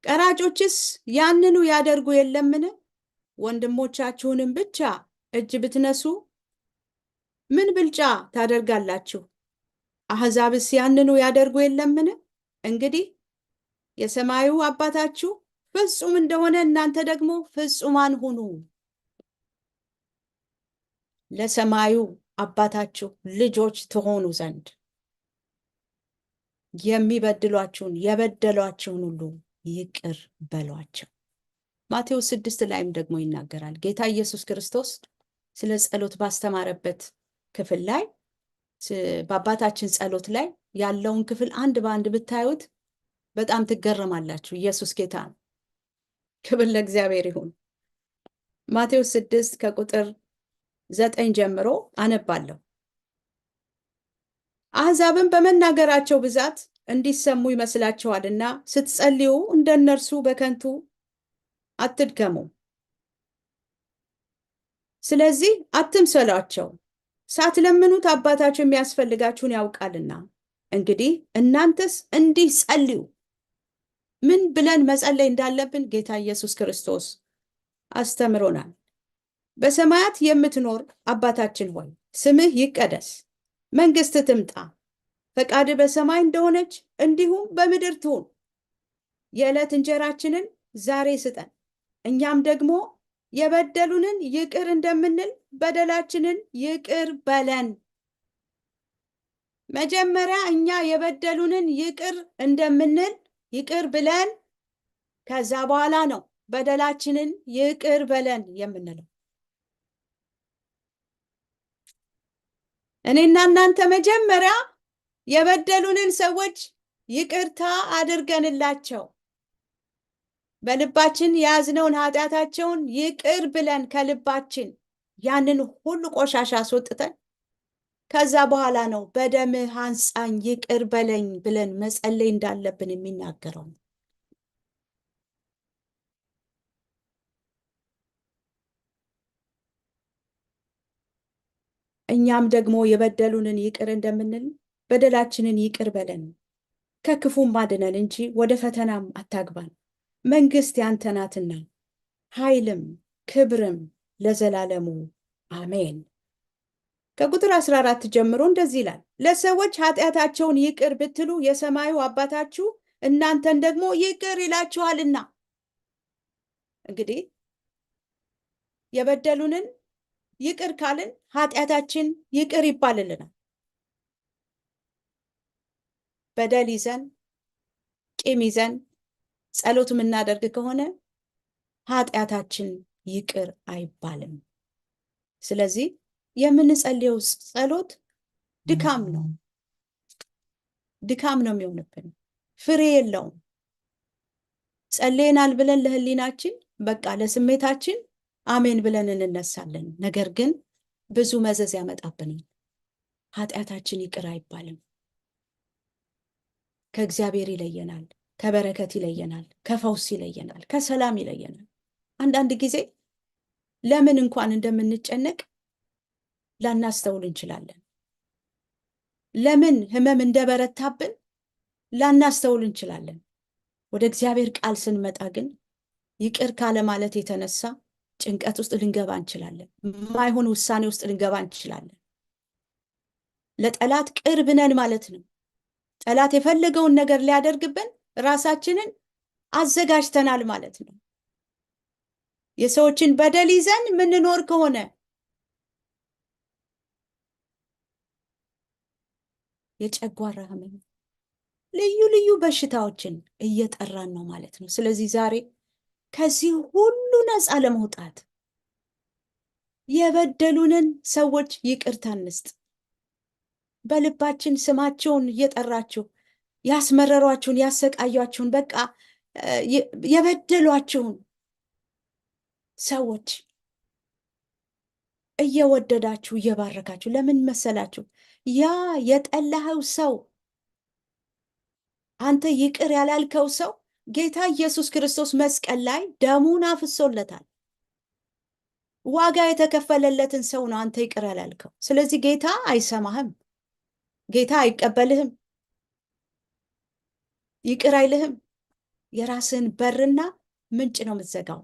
ቀራጮችስ ያንኑ ያደርጉ የለምን? ወንድሞቻችሁንም ብቻ እጅ ብትነሱ ምን ብልጫ ታደርጋላችሁ? አሕዛብስ ያንኑ ያደርጉ የለምን? እንግዲህ የሰማዩ አባታችሁ ፍጹም እንደሆነ እናንተ ደግሞ ፍጹማን ሁኑ። ለሰማዩ አባታችሁ ልጆች ትሆኑ ዘንድ የሚበድሏችሁን የበደሏችሁን ሁሉ ይቅር በሏቸው። ማቴዎስ 6 ላይም ደግሞ ይናገራል። ጌታ ኢየሱስ ክርስቶስ ስለ ጸሎት ባስተማረበት ክፍል ላይ በአባታችን ጸሎት ላይ ያለውን ክፍል አንድ በአንድ ብታዩት በጣም ትገረማላችሁ። ኢየሱስ ጌታ ነው። ክብር ለእግዚአብሔር ይሁን። ማቴዎስ 6 ከቁጥር 9 ጀምሮ አነባለሁ። አሕዛብን በመናገራቸው ብዛት እንዲሰሙ ይመስላችኋልና ስትጸልዩ እንደነርሱ በከንቱ አትድከሙ። ስለዚህ አትምሰሏቸው፣ ሳትለምኑት አባታችሁ የሚያስፈልጋችሁን ያውቃልና። እንግዲህ እናንተስ እንዲህ ጸልዩ። ምን ብለን መጸለይ እንዳለብን ጌታ ኢየሱስ ክርስቶስ አስተምሮናል። በሰማያት የምትኖር አባታችን ሆይ ስምህ ይቀደስ፣ መንግሥትህ ትምጣ፣ ፈቃድህ በሰማይ እንደሆነች እንዲሁም በምድር ትሁን። የዕለት እንጀራችንን ዛሬ ስጠን፣ እኛም ደግሞ የበደሉንን ይቅር እንደምንል በደላችንን ይቅር በለን። መጀመሪያ እኛ የበደሉንን ይቅር እንደምንል ይቅር ብለን ከዛ በኋላ ነው በደላችንን ይቅር በለን የምንለው። እኔና እናንተ መጀመሪያ የበደሉንን ሰዎች ይቅርታ አድርገንላቸው በልባችን የያዝነውን ኃጢአታቸውን ይቅር ብለን ከልባችን ያንን ሁሉ ቆሻሻ አስወጥተን ከዛ በኋላ ነው በደምህ አንጻኝ ይቅር በለኝ ብለን መጸለይ እንዳለብን የሚናገረው። እኛም ደግሞ የበደሉንን ይቅር እንደምንል በደላችንን ይቅር በለን፣ ከክፉም አድነን እንጂ ወደ ፈተናም አታግባን፣ መንግሥት ያንተ ናትና ኃይልም ክብርም ለዘላለሙ አሜን። ከቁጥር 14 ጀምሮ እንደዚህ ይላል፣ ለሰዎች ኃጢአታቸውን ይቅር ብትሉ የሰማዩ አባታችሁ እናንተን ደግሞ ይቅር ይላችኋልና። እንግዲህ የበደሉንን ይቅር ካልን ኃጢአታችን ይቅር ይባልልናል። በደል ይዘን ቂም ይዘን ጸሎት የምናደርግ ከሆነ ኃጢአታችን ይቅር አይባልም። ስለዚህ የምንጸልየው ጸሎት ድካም ነው የሚሆንብን፣ ፍሬ የለውም። ጸልየናል ብለን ለህሊናችን በቃ ለስሜታችን አሜን ብለን እንነሳለን። ነገር ግን ብዙ መዘዝ ያመጣብናል። ኃጢአታችን ይቅር አይባልም። ከእግዚአብሔር ይለየናል፣ ከበረከት ይለየናል፣ ከፈውስ ይለየናል፣ ከሰላም ይለየናል። አንዳንድ ጊዜ ለምን እንኳን እንደምንጨነቅ ላናስተውል እንችላለን። ለምን ህመም እንደበረታብን ላናስተውል እንችላለን። ወደ እግዚአብሔር ቃል ስንመጣ ግን ይቅር ካለ ማለት የተነሳ ጭንቀት ውስጥ ልንገባ እንችላለን። ማይሆን ውሳኔ ውስጥ ልንገባ እንችላለን። ለጠላት ቅርብ ነን ማለት ነው። ጠላት የፈለገውን ነገር ሊያደርግብን ራሳችንን አዘጋጅተናል ማለት ነው። የሰዎችን በደል ይዘን ምንኖር ከሆነ የጨጓራ ህመም፣ ልዩ ልዩ በሽታዎችን እየጠራን ነው ማለት ነው። ስለዚህ ዛሬ ከዚህ ሁሉ ነፃ ለመውጣት የበደሉንን ሰዎች ይቅርታ እንስጥ። በልባችን ስማቸውን እየጠራችሁ ያስመረሯችሁን፣ ያሰቃያችሁን፣ በቃ የበደሏችሁን ሰዎች እየወደዳችሁ እየባረካችሁ፣ ለምን መሰላችሁ? ያ የጠላኸው ሰው፣ አንተ ይቅር ያላልከው ሰው ጌታ ኢየሱስ ክርስቶስ መስቀል ላይ ደሙን አፍሶለታል። ዋጋ የተከፈለለትን ሰው ነው አንተ ይቅር ያላልከው። ስለዚህ ጌታ አይሰማህም፣ ጌታ አይቀበልህም፣ ይቅር አይልህም። የራስህን በርና ምንጭ ነው የምትዘጋው።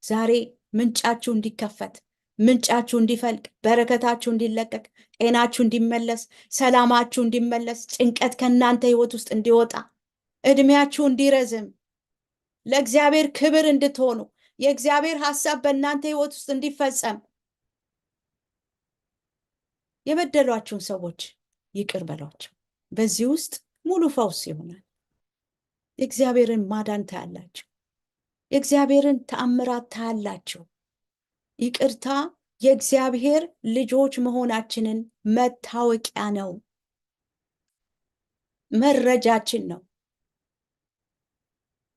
ዛሬ ምንጫችሁ እንዲከፈት፣ ምንጫችሁ እንዲፈልቅ፣ በረከታችሁ እንዲለቀቅ፣ ጤናችሁ እንዲመለስ፣ ሰላማችሁ እንዲመለስ፣ ጭንቀት ከእናንተ ህይወት ውስጥ እንዲወጣ፣ እድሜያችሁ እንዲረዝም፣ ለእግዚአብሔር ክብር እንድትሆኑ፣ የእግዚአብሔር ሐሳብ በእናንተ ህይወት ውስጥ እንዲፈጸም የበደሏችሁን ሰዎች ይቅር በሏቸው። በዚህ ውስጥ ሙሉ ፈውስ ይሆናል። የእግዚአብሔርን ማዳን ታያላችሁ። የእግዚአብሔርን ተአምራት ታያላችሁ። ይቅርታ የእግዚአብሔር ልጆች መሆናችንን መታወቂያ ነው፣ መረጃችን ነው።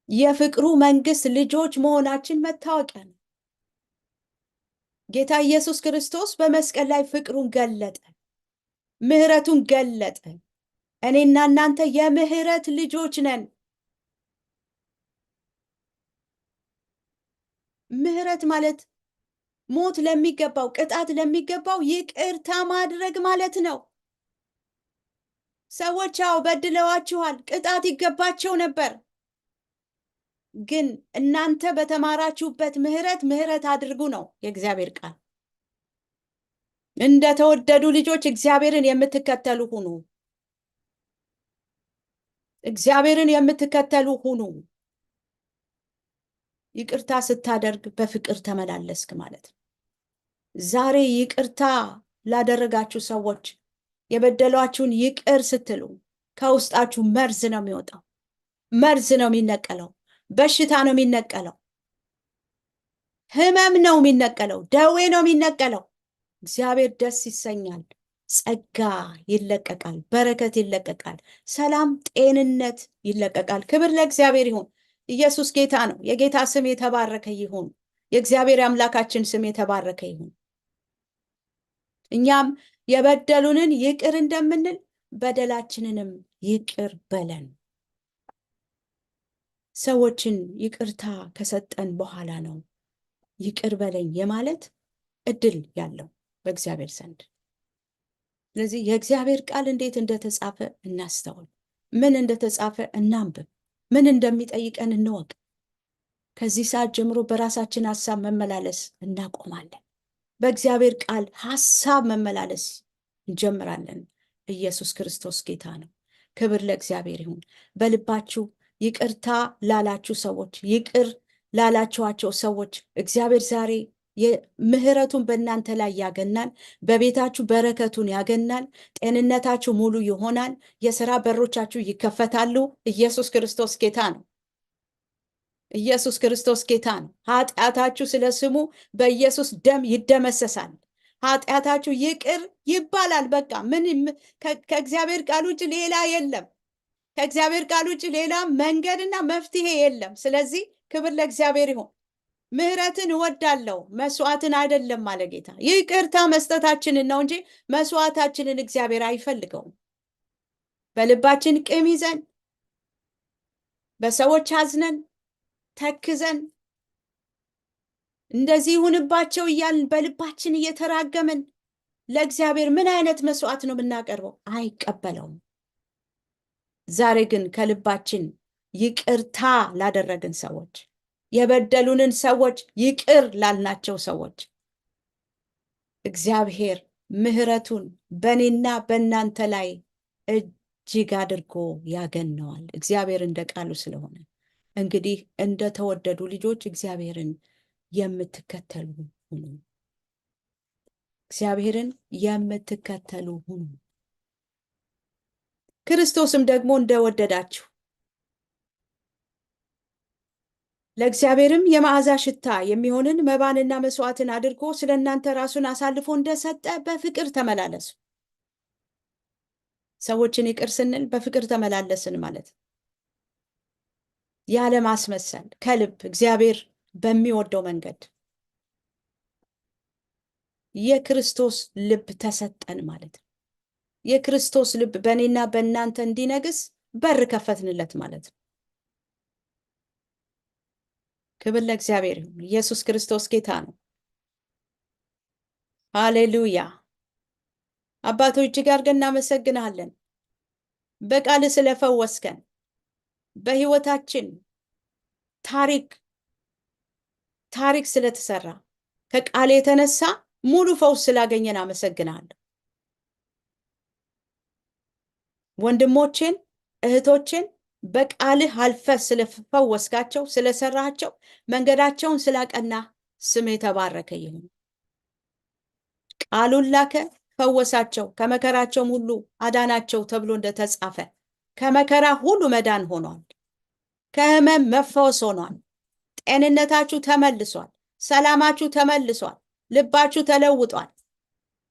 የፍቅሩ መንግስት ልጆች መሆናችን መታወቂያ ነው። ጌታ ኢየሱስ ክርስቶስ በመስቀል ላይ ፍቅሩን ገለጠ፣ ምህረቱን ገለጠ። እኔና እናንተ የምህረት ልጆች ነን። ምህረት ማለት ሞት ለሚገባው፣ ቅጣት ለሚገባው ይቅርታ ማድረግ ማለት ነው። ሰዎች አዎ በድለዋችኋል፣ ቅጣት ይገባቸው ነበር። ግን እናንተ በተማራችሁበት ምህረት አድርጉ ነው የእግዚአብሔር ቃል። እንደተወደዱ ልጆች እግዚአብሔርን የምትከተሉ ሁኑ። እግዚአብሔርን የምትከተሉ ሁኑ። ይቅርታ ስታደርግ በፍቅር ተመላለስክ ማለት ነው። ዛሬ ይቅርታ ላደረጋችሁ ሰዎች፣ የበደሏችሁን ይቅር ስትሉ ከውስጣችሁ መርዝ ነው የሚወጣው፣ መርዝ ነው የሚነቀለው፣ በሽታ ነው የሚነቀለው፣ ህመም ነው የሚነቀለው፣ ደዌ ነው የሚነቀለው። እግዚአብሔር ደስ ይሰኛል። ጸጋ ይለቀቃል፣ በረከት ይለቀቃል፣ ሰላም፣ ጤንነት ይለቀቃል። ክብር ለእግዚአብሔር ይሁን። ኢየሱስ ጌታ ነው። የጌታ ስም የተባረከ ይሁን። የእግዚአብሔር አምላካችን ስም የተባረከ ይሁን። እኛም የበደሉንን ይቅር እንደምንል በደላችንንም ይቅር በለን። ሰዎችን ይቅርታ ከሰጠን በኋላ ነው ይቅር በለኝ የማለት እድል ያለው በእግዚአብሔር ዘንድ። ስለዚህ የእግዚአብሔር ቃል እንዴት እንደተጻፈ እናስተውል። ምን እንደተጻፈ እናንብብ። ምን እንደሚጠይቀን እንወቅ። ከዚህ ሰዓት ጀምሮ በራሳችን ሐሳብ መመላለስ እናቆማለን። በእግዚአብሔር ቃል ሐሳብ መመላለስ እንጀምራለን። ኢየሱስ ክርስቶስ ጌታ ነው። ክብር ለእግዚአብሔር ይሁን። በልባችሁ ይቅርታ ላላችሁ ሰዎች፣ ይቅር ላላችኋቸው ሰዎች እግዚአብሔር ዛሬ ምሕረቱን በእናንተ ላይ ያገናል። በቤታችሁ በረከቱን ያገናል። ጤንነታችሁ ሙሉ ይሆናል። የሥራ በሮቻችሁ ይከፈታሉ። ኢየሱስ ክርስቶስ ጌታ ነው። ኢየሱስ ክርስቶስ ጌታ ነው። ኃጢአታችሁ ስለ ስሙ በኢየሱስ ደም ይደመሰሳል። ኃጢአታችሁ ይቅር ይባላል። በቃ ከእግዚአብሔር ቃል ውጭ ሌላ የለም። ከእግዚአብሔር ቃል ውጭ ሌላ መንገድና መፍትሄ የለም። ስለዚህ ክብር ለእግዚአብሔር ይሁን። ምሕረትን እወዳለሁ መስዋዕትን አይደለም አለ ጌታ። ይቅርታ መስጠታችንን ነው እንጂ መስዋዕታችንን እግዚአብሔር አይፈልገውም። በልባችን ቂም ይዘን በሰዎች አዝነን ተክዘን እንደዚህ ይሁንባቸው እያልን በልባችን እየተራገምን ለእግዚአብሔር ምን አይነት መስዋዕት ነው የምናቀርበው? አይቀበለውም። ዛሬ ግን ከልባችን ይቅርታ ላደረግን ሰዎች፣ የበደሉንን ሰዎች ይቅር ላልናቸው ሰዎች እግዚአብሔር ምሕረቱን በእኔና በእናንተ ላይ እጅግ አድርጎ ያገነዋል። እግዚአብሔር እንደ ቃሉ ስለሆነ እንግዲህ እንደተወደዱ ልጆች እግዚአብሔርን የምትከተሉ ሁኑ። እግዚአብሔርን የምትከተሉ ሁኑ። ክርስቶስም ደግሞ እንደወደዳችሁ ለእግዚአብሔርም የመዓዛ ሽታ የሚሆንን መባንና መስዋዕትን አድርጎ ስለ እናንተ ራሱን አሳልፎ እንደሰጠ በፍቅር ተመላለሱ። ሰዎችን ይቅር ስንል በፍቅር ተመላለስን ማለት ያለ ማስመሰል ከልብ እግዚአብሔር በሚወደው መንገድ የክርስቶስ ልብ ተሰጠን ማለት ነው። የክርስቶስ ልብ በእኔና በእናንተ እንዲነግስ በር ከፈትንለት ማለት ነው። ክብር ለእግዚአብሔር ይሁን። ኢየሱስ ክርስቶስ ጌታ ነው። ሃሌሉያ። አባቶች እጅግ አድርገን እናመሰግናለን። በቃል ስለፈወስከን፣ በህይወታችን ታሪክ ስለተሰራ፣ ከቃል የተነሳ ሙሉ ፈውስ ስላገኘን አመሰግናለሁ። ወንድሞችን እህቶችን በቃልህ አልፈህ ስለፈወስካቸው፣ ስለሰራቸው፣ መንገዳቸውን ስላቀና ስም የተባረከ ይሁን። ቃሉን ላከ፣ ፈወሳቸው፣ ከመከራቸው ሁሉ አዳናቸው ተብሎ እንደተጻፈ ከመከራ ሁሉ መዳን ሆኗል። ከህመም መፈወስ ሆኗል። ጤንነታችሁ ተመልሷል። ሰላማችሁ ተመልሷል። ልባችሁ ተለውጧል።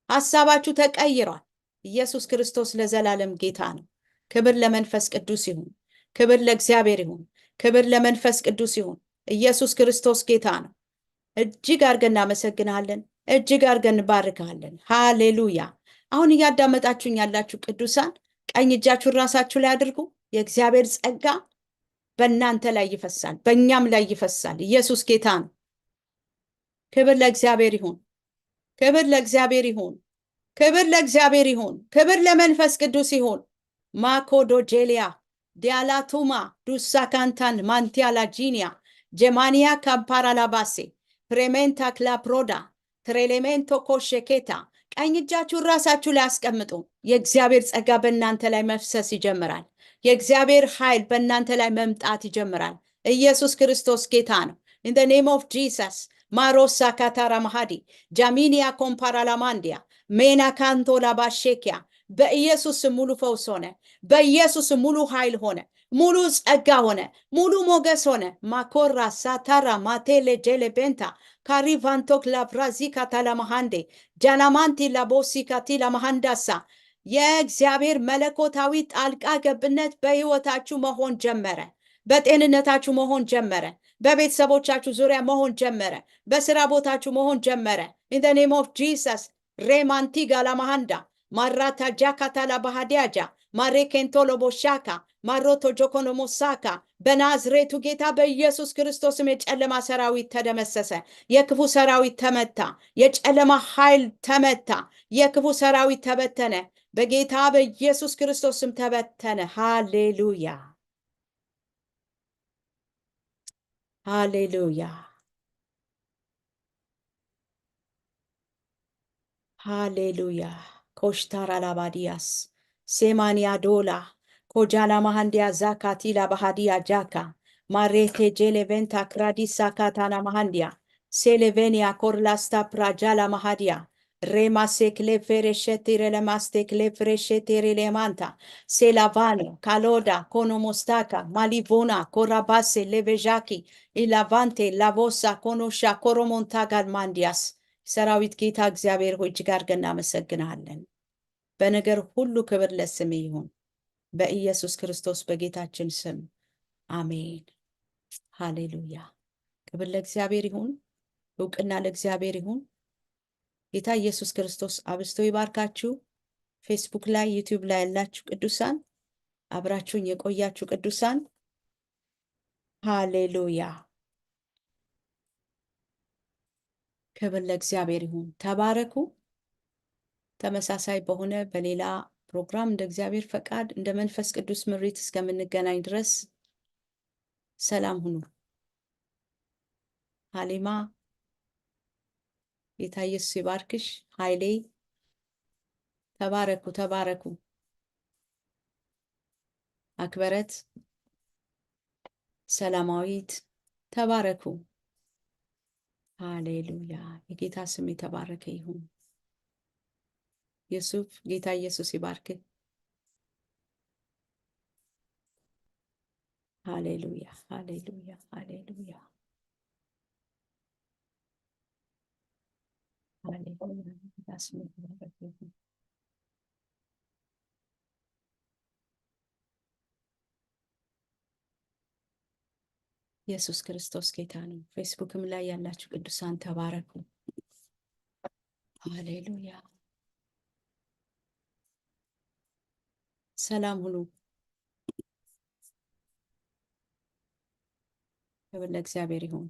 ሐሳባችሁ ተቀይሯል። ኢየሱስ ክርስቶስ ለዘላለም ጌታ ነው። ክብር ለመንፈስ ቅዱስ ይሁን። ክብር ለእግዚአብሔር ይሁን። ክብር ለመንፈስ ቅዱስ ይሁን። ኢየሱስ ክርስቶስ ጌታ ነው። እጅግ አድርገን እናመሰግናለን። እጅግ አድርገን እንባርካለን። ሃሌሉያ። አሁን እያዳመጣችሁኝ ያላችሁ ቅዱሳን ቀኝ እጃችሁን ራሳችሁ ላይ አድርጉ። የእግዚአብሔር ጸጋ በእናንተ ላይ ይፈሳል፣ በእኛም ላይ ይፈሳል። ኢየሱስ ጌታ ነው። ክብር ለእግዚአብሔር ይሁን። ክብር ለእግዚአብሔር ይሁን። ክብር ለእግዚአብሔር ይሁን። ክብር ለመንፈስ ቅዱስ ይሁን። ማኮዶ ጄሊያ ዲያላቱማ ዱሳካንታን ማንቲያላ ጂኒያ ጀማኒያ ካምፓራላባሴ ፕሬሜንታ ክላፕሮዳ ትሬሌሜንቶ ኮሸኬታ። ቀኝ እጃችሁን ራሳችሁ ላይ አስቀምጡ። የእግዚአብሔር ጸጋ በእናንተ ላይ መፍሰስ ይጀምራል። የእግዚአብሔር ኃይል በእናንተ ላይ መምጣት ይጀምራል። ኢየሱስ ክርስቶስ ጌታ ነው። in the name of Jesus ማሮሳ ካታራ ማሃዲ ጃሚኒያ ኮምፓራላማንዲያ ሜና ካንቶ ላባሼኪያ በኢየሱስ ሙሉ ፈውስ ሆነ። በኢየሱስ ሙሉ ኃይል ሆነ። ሙሉ ጸጋ ሆነ። ሙሉ ሞገስ ሆነ። ማኮራ ሳታራ ማቴሌ ጄሌ ቤንታ ካሪቫንቶክ ላብራዚ ካታላማሃንዴ ጃናማንቲ ላቦሲ ካቲላ ማሃንዳሳ የእግዚአብሔር መለኮታዊ ጣልቃ ገብነት በህይወታችሁ መሆን ጀመረ። በጤንነታችሁ መሆን ጀመረ። በቤተሰቦቻችሁ ዙሪያ መሆን ጀመረ። በስራ ቦታችሁ መሆን ጀመረ። in the name of Jesus ሬማንቲ ጋላማሃንዳ ማራታ ጃካታላ ባህዲያጃ ማሬኬንቶሎ ቦሻካ ማሮቶ ጆኮኖ ሞሳካ በናዝሬቱ ጌታ በኢየሱስ ክርስቶስም የጨለማ ሰራዊት ተደመሰሰ። የክፉ ሰራዊት ተመታ። የጨለማ ኃይል ተመታ። የክፉ ሰራዊት ተበተነ። በጌታ በኢየሱስ ክርስቶስም ተበተነ። ሃሌሉያ ሃሌሉያ ሃሌሉያ። ኮሽታራ ላባዲያስ ሴማንያ ዶላ ኮጃላ ማሃንዲያ ዛካቲላ ባህዲያ ጃካ Marete geleventa cradisa katana mahandia. Selevenia corlasta prajala mahadia. Rema sekle fereshetire le mastekle fereshetire le manta. Selavano, Kaloda, Konomostaka, Malivona, Korabase, Levejaki, Ilavante, Lavosa, Konosha, Koromontaga mandias. ሰራዊት ጌታ እግዚአብሔር ሆይ እጅግ አድርገን እናመሰግናለን። በነገር ሁሉ ክብር ለስምህ ይሁን። በኢየሱስ ክርስቶስ በጌታችን ስም አሜን። ሃሌሉያ። ክብር ለእግዚአብሔር ይሁን። እውቅና ለእግዚአብሔር ይሁን። ጌታ ኢየሱስ ክርስቶስ አብዝቶ ይባርካችሁ። ፌስቡክ ላይ ዩቲዩብ ላይ ያላችሁ ቅዱሳን አብራችሁን የቆያችሁ ቅዱሳን ሃሌሉያ። ክብር ለእግዚአብሔር ይሁን። ተባረኩ። ተመሳሳይ በሆነ በሌላ ፕሮግራም እንደ እግዚአብሔር ፈቃድ እንደ መንፈስ ቅዱስ ምሪት እስከምንገናኝ ድረስ ሰላም ሁኑ። ሃሊማ ጌታ ኢየሱስ ይባርክሽ። ኃይሌ ተባረኩ ተባረኩ። አክበረት ሰላማዊት ተባረኩ። ሃሌሉያ። የጌታ ስም የተባረከ ይሁን። የሱፍ ጌታ ኢየሱስ ይባርክ። ሃሌሉያ ሃሌሉያ ሃሌሉያ ሃሌሉያ። ጌታ ስም የተባረከ ይሁን። ኢየሱስ ክርስቶስ ጌታ ነው። ፌስቡክም ላይ ያላችሁ ቅዱሳን ተባረኩ። ሃሌሉያ። ሰላም ሁኑ። ክብር ለእግዚአብሔር ይሁን።